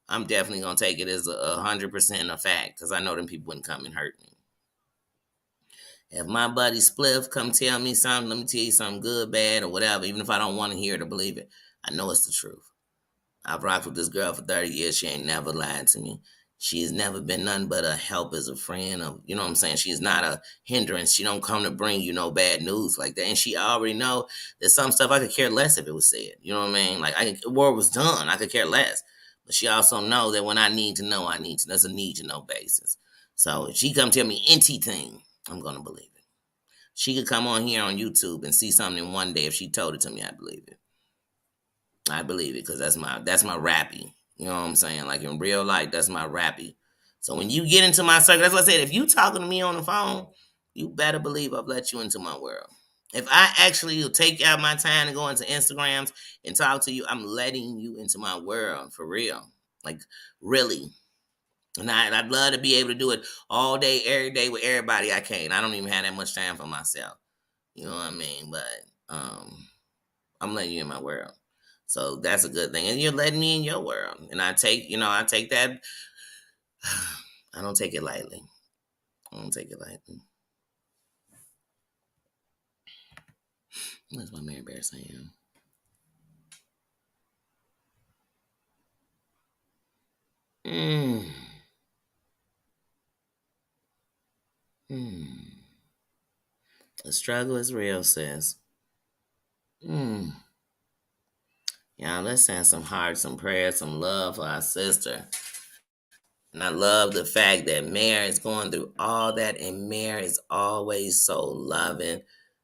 I'm definitely gonna take it as 100% a fact because I know them people wouldn't come and hurt me. If my buddy Spliff come tell me something, let me tell you something good, bad, or whatever. Even if I don't want to hear it or believe it, I know it's the truth. I've rocked with this girl for 30 years. She ain't never lied to me. She's never been nothing but a help as a friend. Of, you know what I'm saying? She's not a hindrance. She don't come to bring you no bad news like that. And she already know that some stuff I could care less if it was said. You know what I mean? Like war was done. I could care less. But she also know that when I need to know, I need to. That's a need to know basis. So if she come tell me anything, I'm gonna believe it. She could come on here on YouTube and see something in one day. If she told it to me, I believe it. I believe it because that's my rappy. You know what I'm saying? Like in real life, that's my rappy. So when you get into my circle, that's what I said. If you talking to me on the phone, you better believe I've let you into my world. If I actually will take out my time to go into Instagrams and talk to you, I'm letting you into my world for real. Like really. And I'd love to be able to do it all day, every day with everybody I can. I don't even have that much time for myself. You know what I mean? But I'm letting you in my world. So that's a good thing. And you're letting me in your world. And I take that. I don't take it lightly. I don't take it lightly. What's my Mary Bear saying? Mm. Mm. The struggle is real, sis. Mm. Y'all, let's send some hearts, some prayers, some love for our sister. And I love the fact that Mare is going through all that, and Mare is always so loving,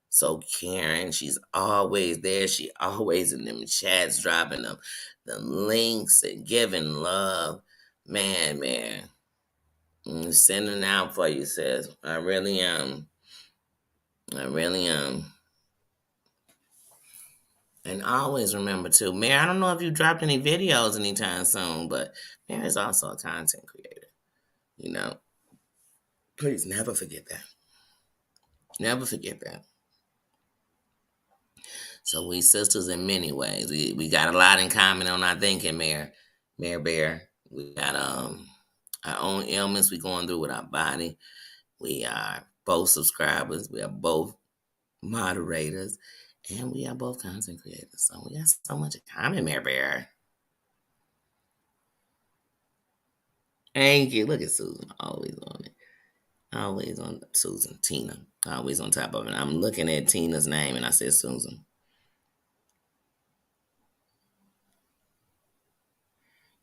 so caring. She's always there. She always in them chats, dropping them links and giving love. Man, sending out for you, sis. I really am. I really am. And always remember too, Mare. I don't know if you dropped any videos anytime soon, but Mare is also a content creator. You know, please never forget that. Never forget that. So we sisters in many ways. We got a lot in common on our thinking, Mare Bear. We got our own ailments we going through with our body. We are both subscribers. We are both moderators, and we are both content creators. So we got so much in common, Mare Bear. Thank you. Look at Susan, always on it. Always on Susan, Tina, always on top of it. I'm looking at Tina's name, and I said Susan.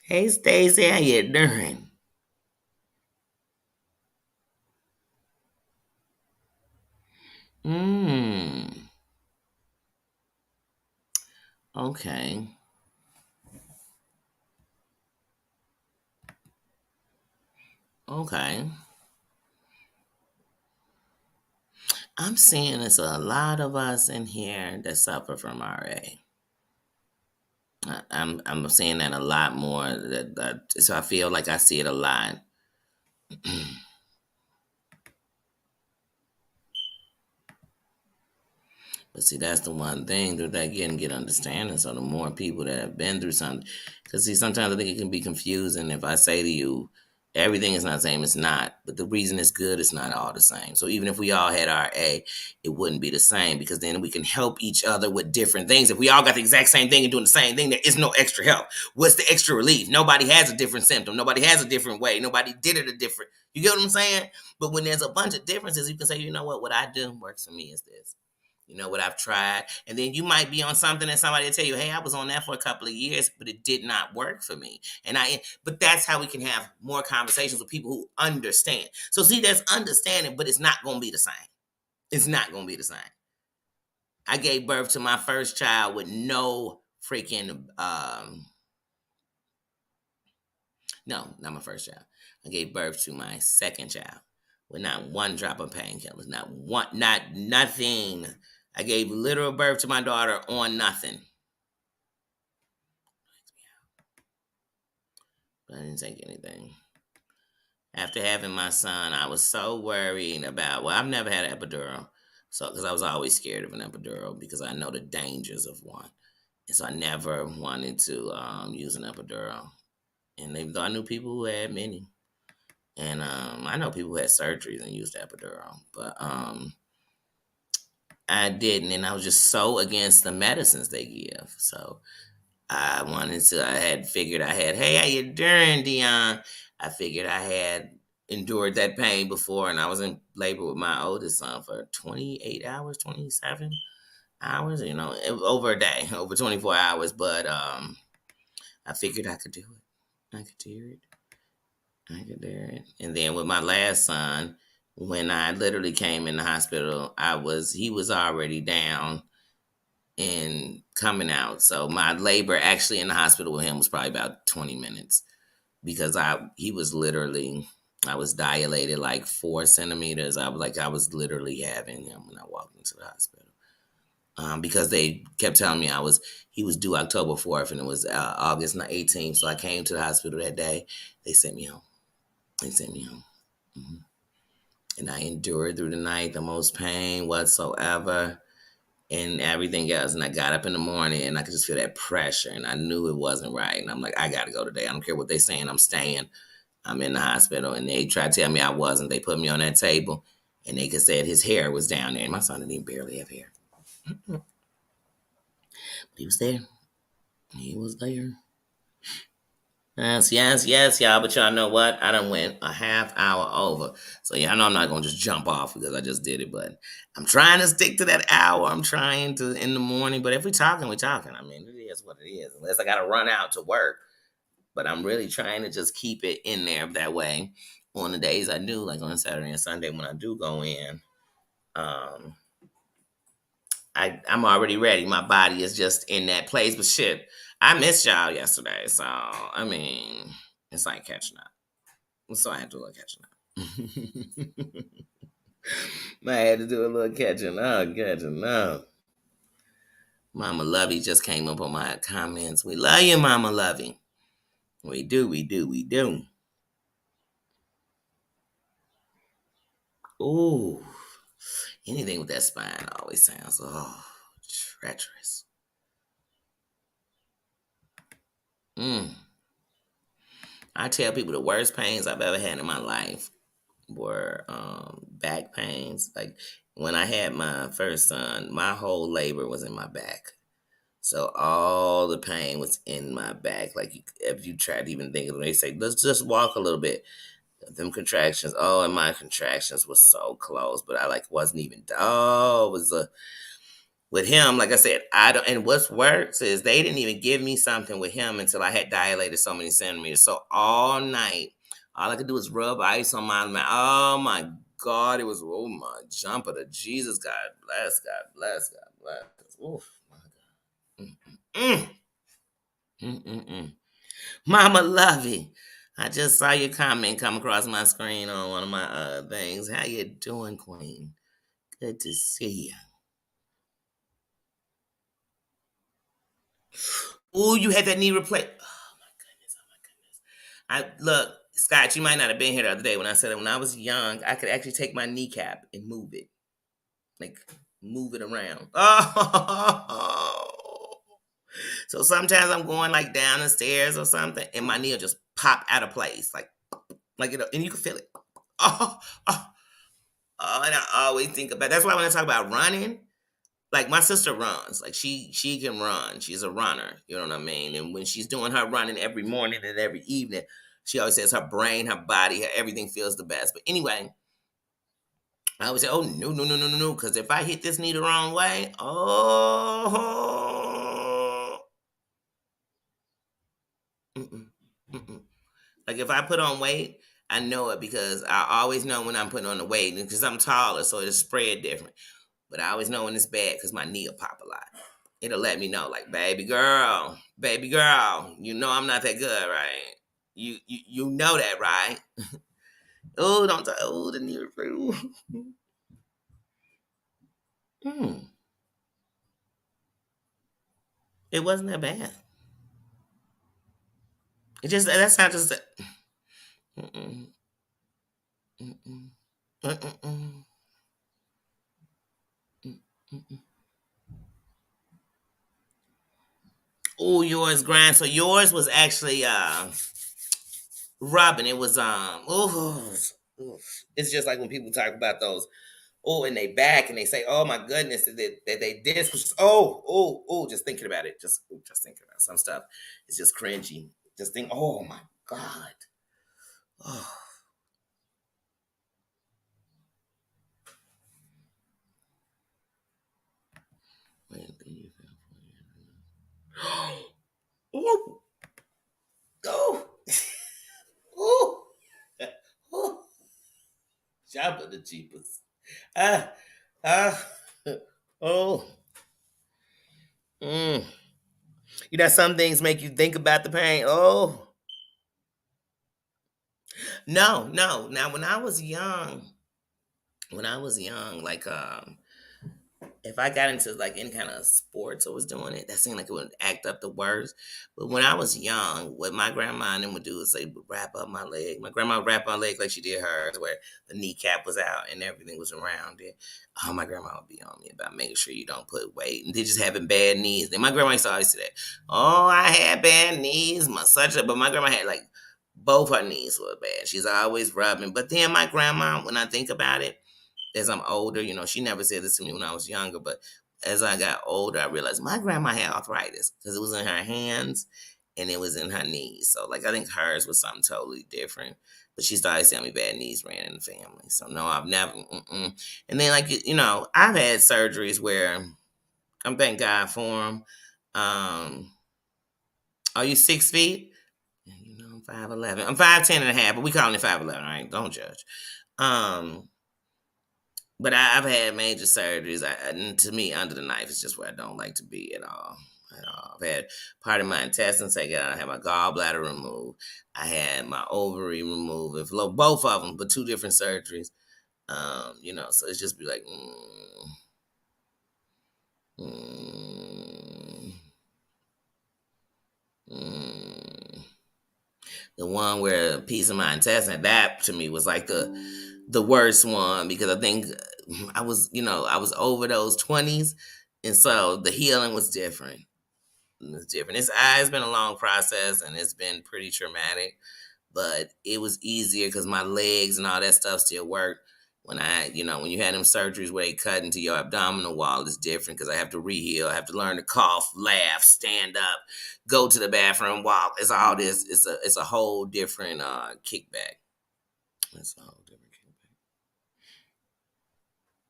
Hey, Stacy, how you doing? Hmm. Okay. Okay. I'm seeing there's a lot of us in here that suffer from RA. I'm seeing that a lot more. So I feel like I see it a lot. But see, that's the one thing that they get understanding. So the more people that have been through something, because see, sometimes I think it can be confusing if I say to you, everything is not the same. It's not. But the reason it's good, it's not all the same. So even if we all had our A, it wouldn't be the same because then we can help each other with different things. If we all got the exact same thing and doing the same thing, there is no extra help. What's the extra relief? Nobody has a different symptom. Nobody has a different way. Nobody did it a different. You get what I'm saying? But when there's a bunch of differences, you can say, you know what I do works for me is this. You know what I've tried, and then you might be on something and somebody will tell you, "Hey, I was on that for a couple of years, but it did not work for me." But that's how we can have more conversations with people who understand. So see, there's understanding, but it's not going to be the same. It's not going to be the same. I gave birth to my first child with no freaking no, not my first child. I gave birth to my second child with not one drop of painkillers, not one, not nothing. I gave literal birth to my daughter on nothing. But I didn't take anything. After having my son, I was so worried about. Well, I've never had an epidural, so because I was always scared of an epidural because I know the dangers of one, and so I never wanted to use an epidural. And even though I knew people who had many, and I know people who had surgeries and used the epidural, but I didn't, and I was just so against the medicines they give. So I wanted to. I had figured I had. Hey, how you doing, Dion? I figured I had endured that pain before, and I was in labor with my oldest son for 28 hours, 27 hours. You know, over a day, over 24 hours. But I figured I could do it. I could do it. I could do it. And then with my last son, when I literally came in the hospital, he was already down and coming out. So my labor actually in the hospital with him was probably about 20 minutes because he was literally, I was dilated like 4 centimeters. I was literally having him when I walked into the hospital. Because they kept telling me he was due October 4th and it was August 18th. So I came to the hospital that day. They sent me home. Mhm. And I endured through the night, the most pain whatsoever and everything else. And I got up in the morning and I could just feel that pressure and I knew it wasn't right. And I'm like, I got to go today. I don't care what they're saying. I'm staying. I'm in the hospital. And they tried to tell me I wasn't. They put me on that table and they said his hair was down there. And my son didn't even barely have hair. But he was there. He was there. Yes, yes, yes, y'all. But y'all know what? I done went a half hour over. So y'all know I'm not gonna just jump off because I just did it. But I'm trying to stick to that hour. I'm trying to in the morning. But if we're talking, we're talking. I mean, it is what it is. Unless I gotta run out to work. But I'm really trying to just keep it in there that way. On the days I do, like on Saturday and Sunday when I do go in, um, I'm already ready. My body is just in that place. But shit, I missed y'all yesterday. So I mean, it's like catching up. So I had to do a little catching up. I had to do a little catching up. Mama Lovey just came up on my comments. We love you, Mama Lovey. We do, we do, we do. Ooh, anything with that spine always sounds treacherous. Mm. I tell people the worst pains I've ever had in my life were back pains. Like when I had my first son, my whole labor was in my back. So all the pain was in my back. Like if you try to even think of it, they say, let's just walk a little bit. Them contractions, and my contractions was so close, but I like wasn't even. It was with him. Like I said, I don't. And what's worse is they didn't even give me something with him until I had dilated so many centimeters. So all night, all I could do was rub ice on my mouth. Oh my God, it was my jumper to Jesus. God bless, God bless, God bless. Oof, my God. Mm-mm. Mm-mm-mm. Mama Lovey, I just saw your comment come across my screen on one of my things. How you doing, Queen? Good to see you. Ooh, you had that knee replaced. Oh my goodness! Oh my goodness! I look, Scott. You might not have been here the other day when I said that when I was young, I could actually take my kneecap and move it, like move it around. Oh, so sometimes I'm going like down the stairs or something, and my knee will just pop out of place, like it, and you can feel it. Oh, oh, and I always think about. That's why when I talk about running, like my sister runs, like she can run. She's a runner. You know what I mean? And when she's doing her running every morning and every evening, she always says her brain, her body, everything feels the best. But anyway, I always say, oh no, no, no, no, no, no, because if I hit this knee the wrong way, mm-mm, mm-mm. Like if I put on weight, I know it because I always know when I'm putting on the weight because I'm taller, so it'll spread different. But I always know when it's bad because my knee will pop a lot. It'll let me know, like, baby girl, you know I'm not that good, right? You know that, right? Oh, don't talk. Oh, the knee reflex. Hmm. It wasn't that bad. It just that's not just. Mm-mm, mm-mm, mm-mm, mm-mm. Oh, yours, Grand. So yours was actually rubbing. It was it's just like when people talk about those in they back and they say, oh my goodness, that they did this. Just thinking about it. Just thinking about some stuff. It's just cringy. Just think, oh my God. Oh, oh, oh, oh, oh. Jabba the Jeepers. Ah, ah, oh. Mm. You know, some things make you think about the pain. Oh, no, no. Now, when I was young, like if I got into like any kind of sports or was doing it, that seemed like it would act up the worst. But when I was young, what my grandma and them would do is they would wrap up my leg. My grandma would wrap my leg like she did hers, where the kneecap was out and everything was around it. Oh, my grandma would be on me about making sure you don't put weight and they just having bad knees. Then my grandma used to always say that, oh, I had bad knees, but my grandma had like both her knees were bad. She's always rubbing. But then my grandma, when I think about it, as I'm older, she never said this to me when I was younger, but as I got older, I realized my grandma had arthritis because it was in her hands and it was in her knees. So, like, I think hers was something totally different. But she started telling me bad knees ran in the family. So, no, I've never. Mm-mm. And then, like, I've had surgeries where I'm thank God for them. Are you 6 feet? I'm 5'11". I'm 5'10" and a half, but we call it 5'11". Right? Don't judge. Um, But I've had major surgeries. And to me, under the knife is just where I don't like to be at all. At all. I've had part of my intestines taken out. I had my gallbladder removed. I had my ovary removed. And both of them, but two different surgeries. So it's just be like, mm, mm. The one where a piece of my intestine, that to me was like the worst one because I think I was over those 20s, and so the healing was different. It's different. It's been a long process and it's been pretty traumatic, but it was easier because my legs and all that stuff still work. When you had them surgeries where they cut into your abdominal wall, it's different because I have to reheal. I have to learn to cough, laugh, stand up, go to the bathroom, walk. It's all this. It's a whole different kickback. It's a whole different kickback.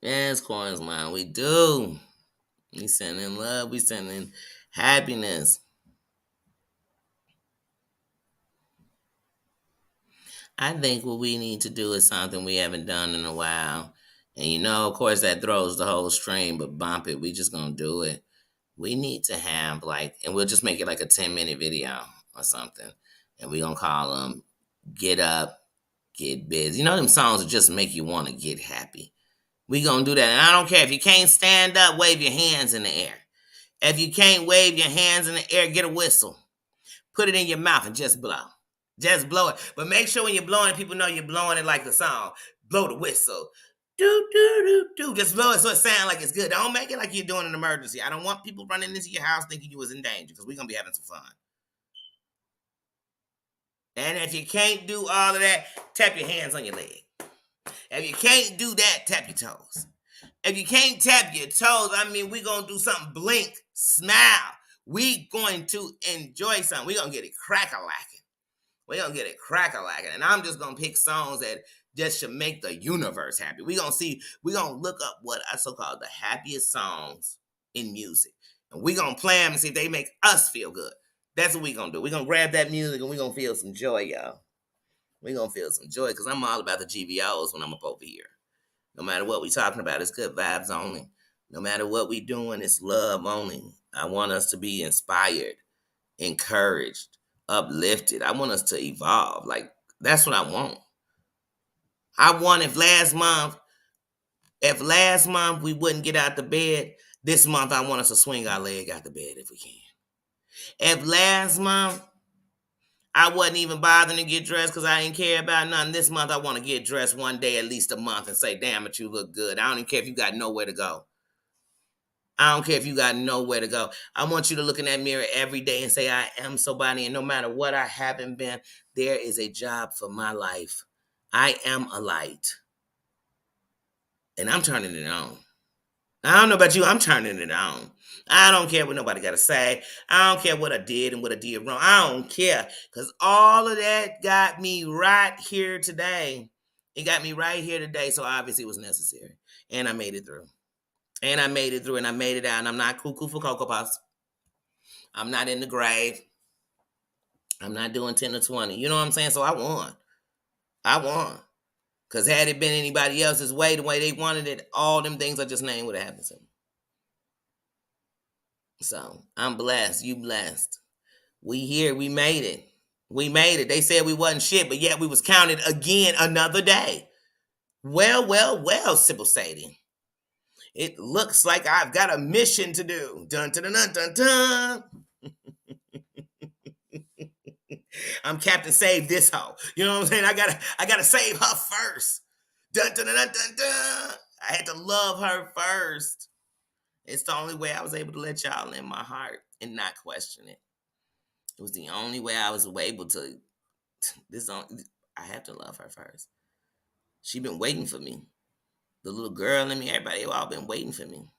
Yes, Coins Mine, we do. We sending love. We sending happiness. I think what we need to do is something we haven't done in a while. And of course, that throws the whole stream, but bump it. We just gonna do it. We need to have and we'll just make it like a 10-minute video or something. And we gonna call them Get Up, Get Busy. Them songs that just make you want to get happy. We gonna do that. And I don't care if you can't stand up, wave your hands in the air. If you can't wave your hands in the air, get a whistle. Put it in your mouth and just blow. Just blow it. But make sure when you're blowing it, people know you're blowing it like the song. Blow the whistle. Do, do, do, do. Just blow it so it sounds like it's good. Don't make it like you're doing an emergency. I don't want people running into your house thinking you was in danger because we're going to be having some fun. And if you can't do all of that, tap your hands on your leg. If you can't do that, tap your toes. If you can't tap your toes, we're going to do something. Blink, smile. We going to enjoy something. We're going to get it crack-a-lacking. We're going to get it crack-a-lacking. And I'm just going to pick songs that just should make the universe happy. We're going to look up what I so-called the happiest songs in music. And we're going to play them and see if they make us feel good. That's what we're going to do. We're going to grab that music and we're going to feel some joy, y'all. We're going to feel some joy because I'm all about the GVOs when I'm up over here. No matter what we're talking about, it's good vibes only. No matter what we're doing, it's love only. I want us to be inspired, encouraged, uplifted. I want us to evolve. That's what I want. I want if last month we wouldn't get out the bed, this month I want us to swing our leg out the bed if we can. If last month I wasn't even bothering to get dressed because I didn't care about nothing, this month I want to get dressed one day at least a month and say, damn it, you look good. I don't even care if you got nowhere to go. I don't care if you got nowhere to go. I want you to look in that mirror every day and say, I am somebody. And no matter what I haven't been, there is a job for my life. I am a light. And I'm turning it on. I don't know about you. I'm turning it on. I don't care what nobody got to say. I don't care what I did and what I did wrong. I don't care. Because all of that got me right here today. It got me right here today. So obviously it was necessary. And I made it through. And I made it through and I made it out. And I'm not cuckoo for Cocoa Puffs. I'm not in the grave. I'm not doing 10 or 20. You know what I'm saying? So I won. I won. Because had it been anybody else's way, the way they wanted it, all them things I just named would have happened to me. So I'm blessed. You blessed. We here. We made it. We made it. They said we wasn't shit, but yet we was counted again another day. Well, Sybil Sadie. It looks like I've got a mission to do. Dun, dun, dun, dun, dun. I'm Captain Save This hoe. You know what I'm saying? I gotta save her first. Dun, dun, dun, dun, dun, dun. I had to love her first. It's the only way I was able to let y'all in my heart and not question it. It was the only way I was able to. I have to love her first. She been waiting for me. The little girl in me, everybody, they all been waiting for me.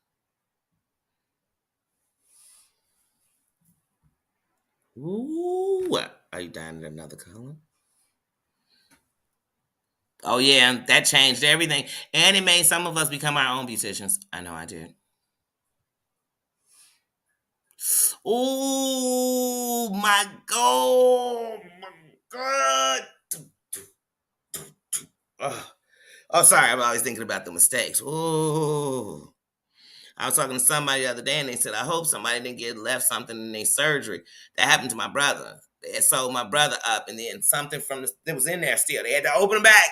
Ooh, are you dying in another color? Oh yeah, that changed everything, and it made some of us become our own beauticians. I know I did. Oh my god! My god! Ugh. Oh, sorry. I'm always thinking about the mistakes. Oh, I was talking to somebody the other day, and they said, "I hope somebody didn't get left something in their surgery." That happened to my brother. They had sold my brother up, and then something from that was in there still. They had to open it back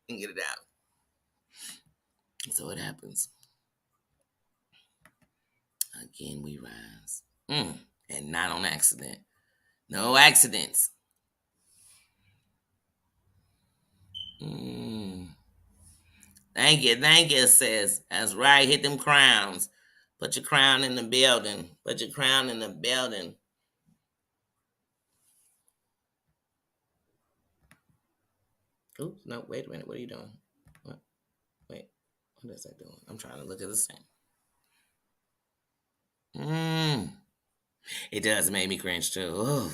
and get it out. So it happens. Again, we rise. And not on accident. No accidents. Mm. Thank you, sis. That's right. Hit them crowns. Put your crown in the building. Put your crown in the building. Oops, no, wait a minute. What are you doing? What? Wait, what is that doing? I'm trying to look at this thing. It does make me cringe too. Ugh.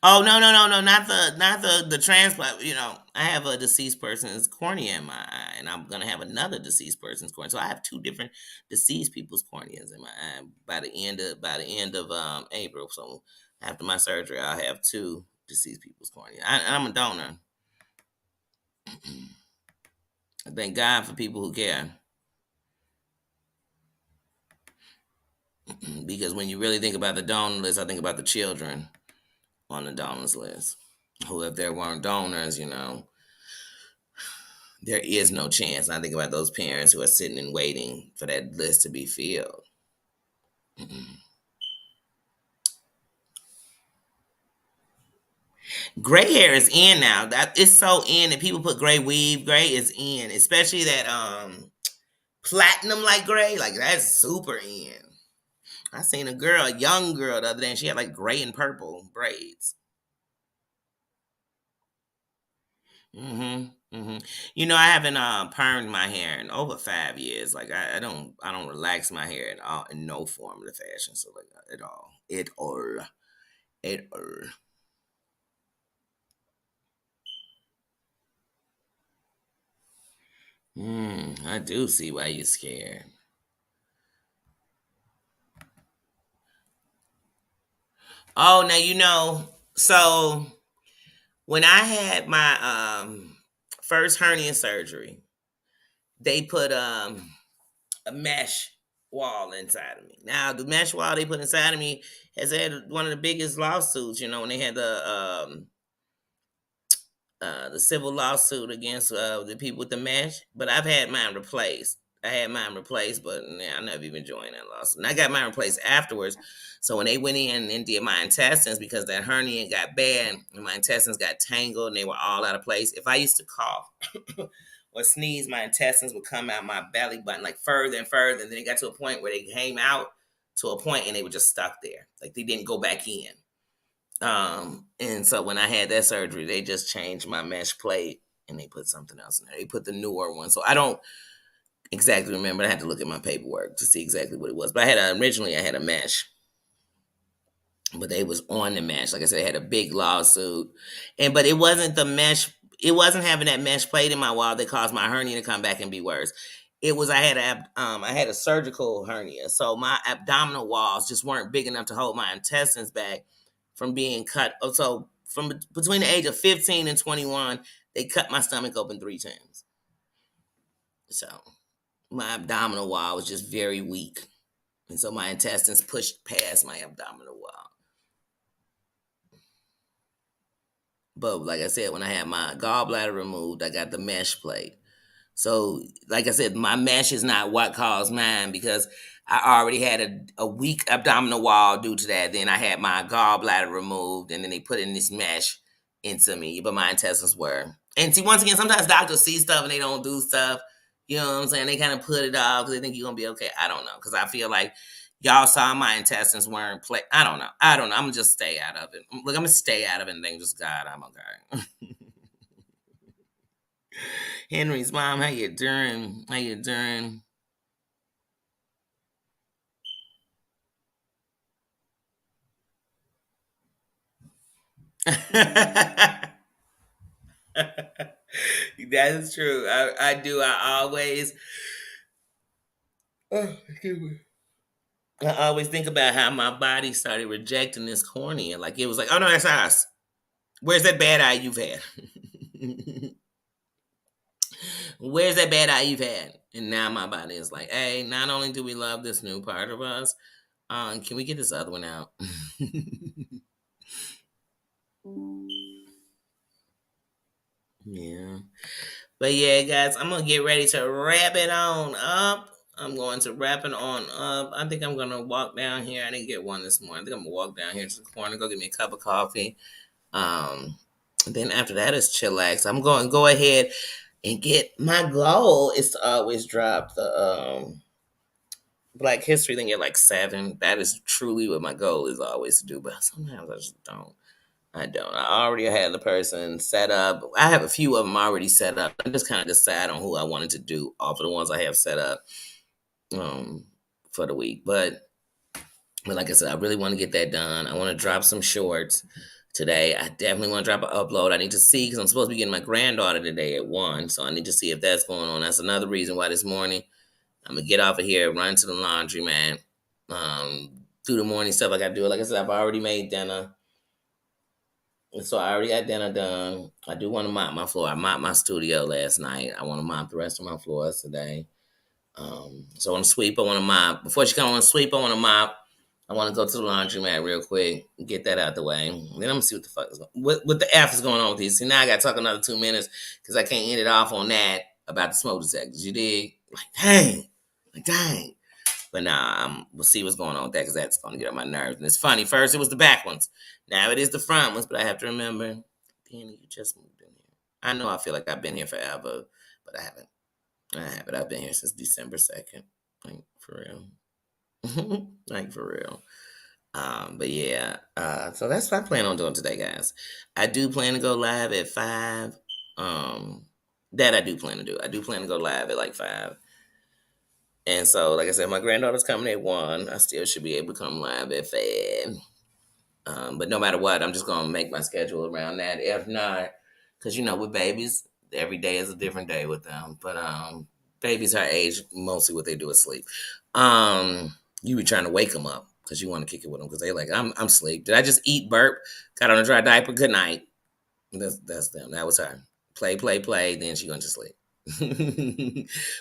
Oh no, not the transplant. I have a deceased person's cornea in my eye, and I'm gonna have another deceased person's cornea. So I have two different deceased people's corneas in my eye by the end of April. So after my surgery, I'll have two deceased people's cornea. I'm a donor. I thank God for people who care, because when you really think about the donor list, I think about the children on the donors list, who, if there weren't donors, there is no chance. I think about those parents who are sitting and waiting for that list to be filled. Gray hair is in now. That it's so in that people put gray weave. Gray is in, especially that platinum like gray. Like that's super in. I seen a young girl the other day, and she had like gray and purple braids. hmm I haven't permed my hair in over 5 years. Like I don't relax my hair at all in no form of the fashion. So like at all. I do see why you're scared. Oh, now So when I had my first hernia surgery, they put a mesh wall inside of me. Now the mesh wall they put inside of me has had one of the biggest lawsuits. When they had the civil lawsuit against the people with the mesh, but I've had mine replaced. I had mine replaced, but I never even joined that lawsuit. And I got mine replaced afterwards. So when they went in and did my intestines, because that hernia got bad and my intestines got tangled and they were all out of place. If I used to cough or sneeze, my intestines would come out my belly button like further and further. And then it got to a point where they came out to a point and they were just stuck there. Like they didn't go back in. And so when I had that surgery, they just changed my mesh plate and they put something else in there. They put the newer one. So I don't exactly remember. I had to look at my paperwork to see exactly what it was. But originally I had a mesh, but they was on the mesh. Like I said, I had a big lawsuit. But it wasn't the mesh, it wasn't having that mesh plate in my wall that caused my hernia to come back and be worse. It was I had a surgical hernia. So my abdominal walls just weren't big enough to hold my intestines back from being cut. So from between the age of 15 and 21, they cut my stomach open 3 times. So my abdominal wall was just very weak. And so my intestines pushed past my abdominal wall. But like I said, when I had my gallbladder removed, I got the mesh plate. So, like I said, my mesh is not what caused mine, because I already had a weak abdominal wall due to that. Then I had my gallbladder removed, and then they put in this mesh into me, but my intestines were. And see, once again, sometimes doctors see stuff and they don't do stuff. You know what I'm saying? They kind of put it off because they think you're going to be okay. I don't know. Because I feel like y'all saw my intestines weren't play. I don't know. I'm going to just stay out of it. Look, I'm going to stay out of it and thank just God I'm okay. Henry's mom, how you doing? How you doing? That is true. I do. I always, excuse me. I always think about how my body started rejecting this cornea. Like it was like, oh no, that's us. Where's that bad eye you've had? Where's that bad eye you've had? And now my body is like, hey, not only do we love this new part of us, can we get this other one out? Yeah. But yeah, guys, I'm gonna get ready to wrap it on up. I'm going to wrap it on up. I think I'm gonna walk down here. I didn't get one this morning. I think I'm gonna walk down here to the corner, go get me a cup of coffee. Then after that is chillax. I'm going to go ahead and get my goal is to always drop the Black History thing at like 7. That is truly what my goal is always to do. But sometimes I just don't. I don't. I already had the person set up. I have a few of them already set up. I just kind of decide on who I wanted to do off of the ones I have set up um, for the week. But like I said, I really want to get that done. I want to drop some shorts today. I definitely want to drop an upload. I need to see because I'm supposed to be getting my granddaughter today at 1. So I need to see if that's going on. That's another reason why this morning I'm going to get off of here, run to the laundry, man. Do the morning stuff I got to do. Like I said, I've already made dinner. So I already got dinner done. I do want to mop my floor. I mopped my studio last night. I want to mop the rest of my floors today. So I want to sweep. I want to mop. Before she come, I want to sweep. I want to mop. I want to go to the laundromat real quick, get that out the way. Then I'm gonna see what the fuck is what the F is going on with these. See, now I got to talk another 2 minutes because I can't end it off on that about the smoke detectors. You dig? Like dang. But nah, we'll see what's going on with that because that's going to get on my nerves. And it's funny. First, it was the back ones. Now it is the front ones. But I have to remember, Danny, you just moved in here. I know I feel like I've been here forever, but I haven't. I haven't. I've been here since December 2nd. Like, for real. Like, for real. But yeah. So that's what I plan on doing today, guys. I do plan to go live at 5. That I do plan to do. I do plan to go live at like 5. And so, like I said, my granddaughter's coming at 1. I still should be able to come live at 5. But no matter what, I'm just going to make my schedule around that. If not, because, with babies, every day is a different day with them. But babies her age, mostly what they do is sleep. You be trying to wake them up because you want to kick it with them because they like, I'm asleep. Did I just eat, burp, got on a dry diaper? Good night. That's them. That was her. Play, play, play. Then she went to sleep.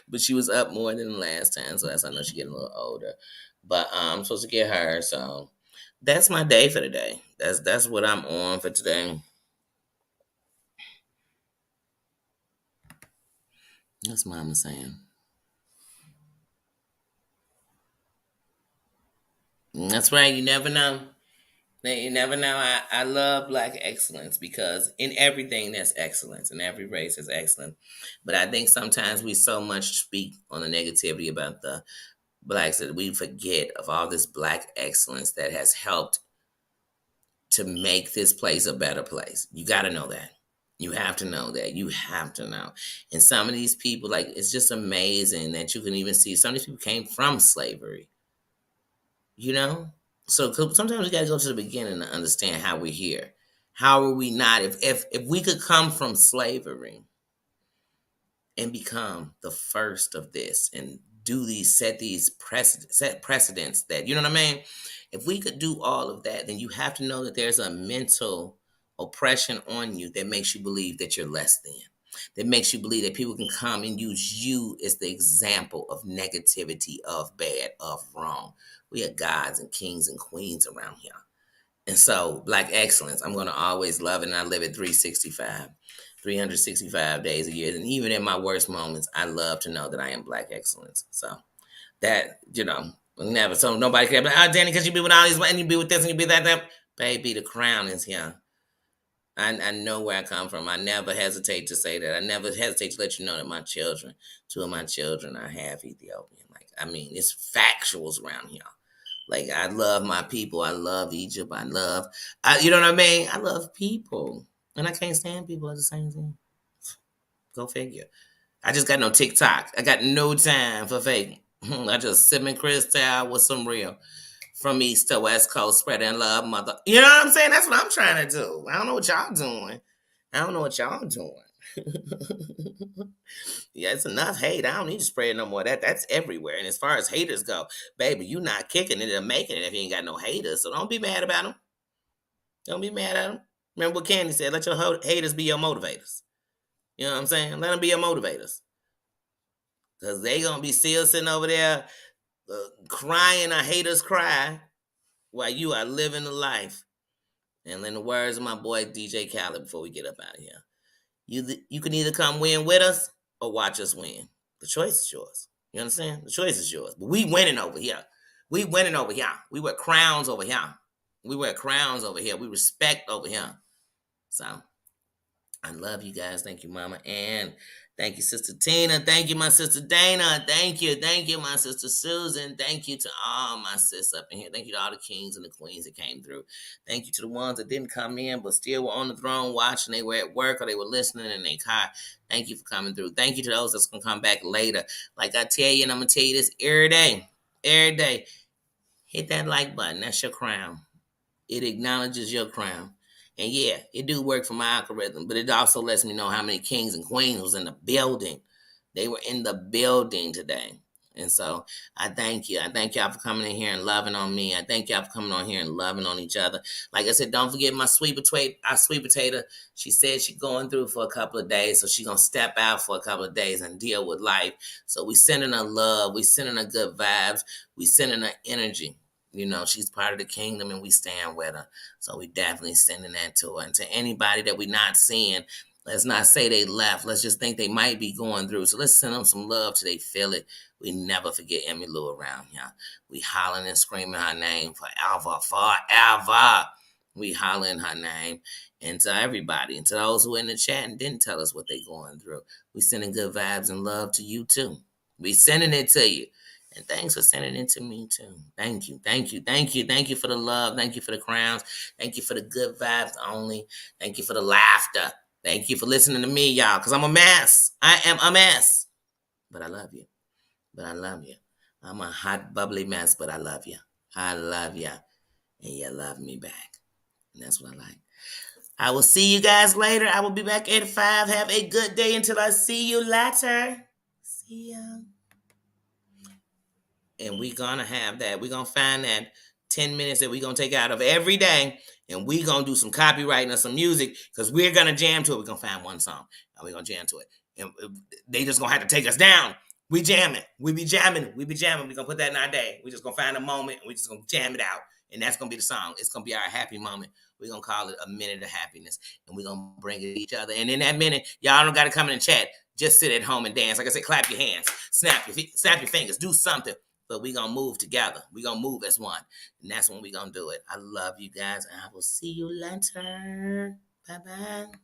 But she was up more than the last time, so that's how I know she's getting a little older. But I'm supposed to get her, so that's my day for today. That's what I'm on for today. That's Mama saying. That's right. You never know. You never know. I love Black excellence because in everything there's excellence. In every race is excellence. But I think sometimes we so much speak on the negativity about the Blacks that we forget of all this Black excellence that has helped to make this place a better place. You got to know that. You have to know that. You have to know. And some of these people, like, it's just amazing that you can even see some of these people came from slavery, you know? So sometimes we got to go to the beginning to understand how we're here. How are we not? If we could come from slavery and become the first of this and set precedents that, you know what I mean? If we could do all of that, then you have to know that there's a mental oppression on you that makes you believe that you're less than, that makes you believe that people can come and use you as the example of negativity, of bad, of wrong. We are gods and kings and queens around here. And so, Black excellence, I'm going to always love it. And I live at 365 days a year. And even in my worst moments, I love to know that I am Black excellence. So, that, never. So, nobody can be like, oh, Danny, because you be with all these, and you be with this, and you be that. Baby, the crown is here. I know where I come from. I never hesitate to say that. I never hesitate to let you know that my children, 2 of my children are half Ethiopian. Like, I mean, it's factuals around here. Like, I love my people. I love Egypt. You know what I mean? I love people. And I can't stand people at the same time. Go figure. I just got no TikTok. I got no time for fake. I just sip and crystal with some real. from East to West Coast, spreading love, mother. You know what I'm saying? That's what I'm trying to do. I don't know what y'all doing. I don't know what y'all doing. Yeah, it's enough hate. I don't need to spread no more of that. That's everywhere. And as far as haters go, baby, you not kicking it or making it if you ain't got no haters. So don't be mad about them. Don't be mad at them. Remember what Candy said? Let your haters be your motivators. You know what I'm saying? Let them be your motivators. Because they going to be still sitting over there crying a haters cry while you are living the life. And in the words of my boy DJ Khaled before we get up out of here, you can either come win with us or watch us win. The choice is yours. You understand? The choice is yours. But we winning over here. We winning over here. We wear crowns over here. We wear crowns over here. We respect over here. So I love you guys. Thank you, Mama Ann. Thank you, Sister Tina. Thank you, my sister Dana. Thank you. Thank you, my sister Susan. Thank you to all my sis up in here. Thank you to all the kings and the queens that came through. Thank you to the ones that didn't come in but still were on the throne watching. They were at work or they were listening in their car. Thank you for coming through. Thank you to those that's going to come back later. Like I tell you, and I'm going to tell you this every day. Every day. Hit that like button. That's your crown. It acknowledges your crown. And yeah, it do work for my algorithm, but it also lets me know how many kings and queens was in the building. They were in the building today. And so I thank you. I thank y'all for coming in here and loving on me. I thank y'all for coming on here and loving on each other. Like I said, don't forget my our sweet potato. She said she's going through for a couple of days, so she's going to step out for a couple of days and deal with life. So we sending her love. We sending her good vibes. We sending her energy. You know, she's part of the kingdom and we stand with her. So we definitely sending that to her. And to anybody that we not seeing, let's not say they left. Let's just think they might be going through. So let's send them some love till they feel it. We never forget Emmy Lou around here. We hollering and screaming her name forever, forever. We hollering her name. And to everybody, and to those who in the chat and didn't tell us what they going through, we sending good vibes and love to you too. We sending it to you. And thanks for sending it to me too. Thank you, thank you, thank you, thank you for the love. Thank you for the crowns. Thank you for the good vibes only. Thank you for the laughter. Thank you for listening to me, y'all, because I'm a mess. I am a mess. But I love you. But I love you. I'm a hot, bubbly mess, but I love you. I love you. And you love me back. And that's what I like. I will see you guys later. I will be back at 5. Have a good day until I see you later. See ya. And we're going to have that. We're going to find that 10 minutes that we're going to take out of every day, and we're going to do some copywriting or some music because we're going to jam to it. We're going to find one song, and we're going to jam to it. And they just going to have to take us down. We jamming. We be jamming. We be jamming. We're going to put that in our day. We're just going to find a moment, and we're just going to jam it out. And that's going to be the song. It's going to be our happy moment. We're going to call it a minute of happiness, and we're going to bring it to each other. And in that minute, y'all don't got to come in and chat. Just sit at home and dance. Like I said, clap your hands, snap your fingers, do something. But we're going to move together. We're going to move as one. And that's when we're going to do it. I love you guys. And I will see you later. Bye-bye.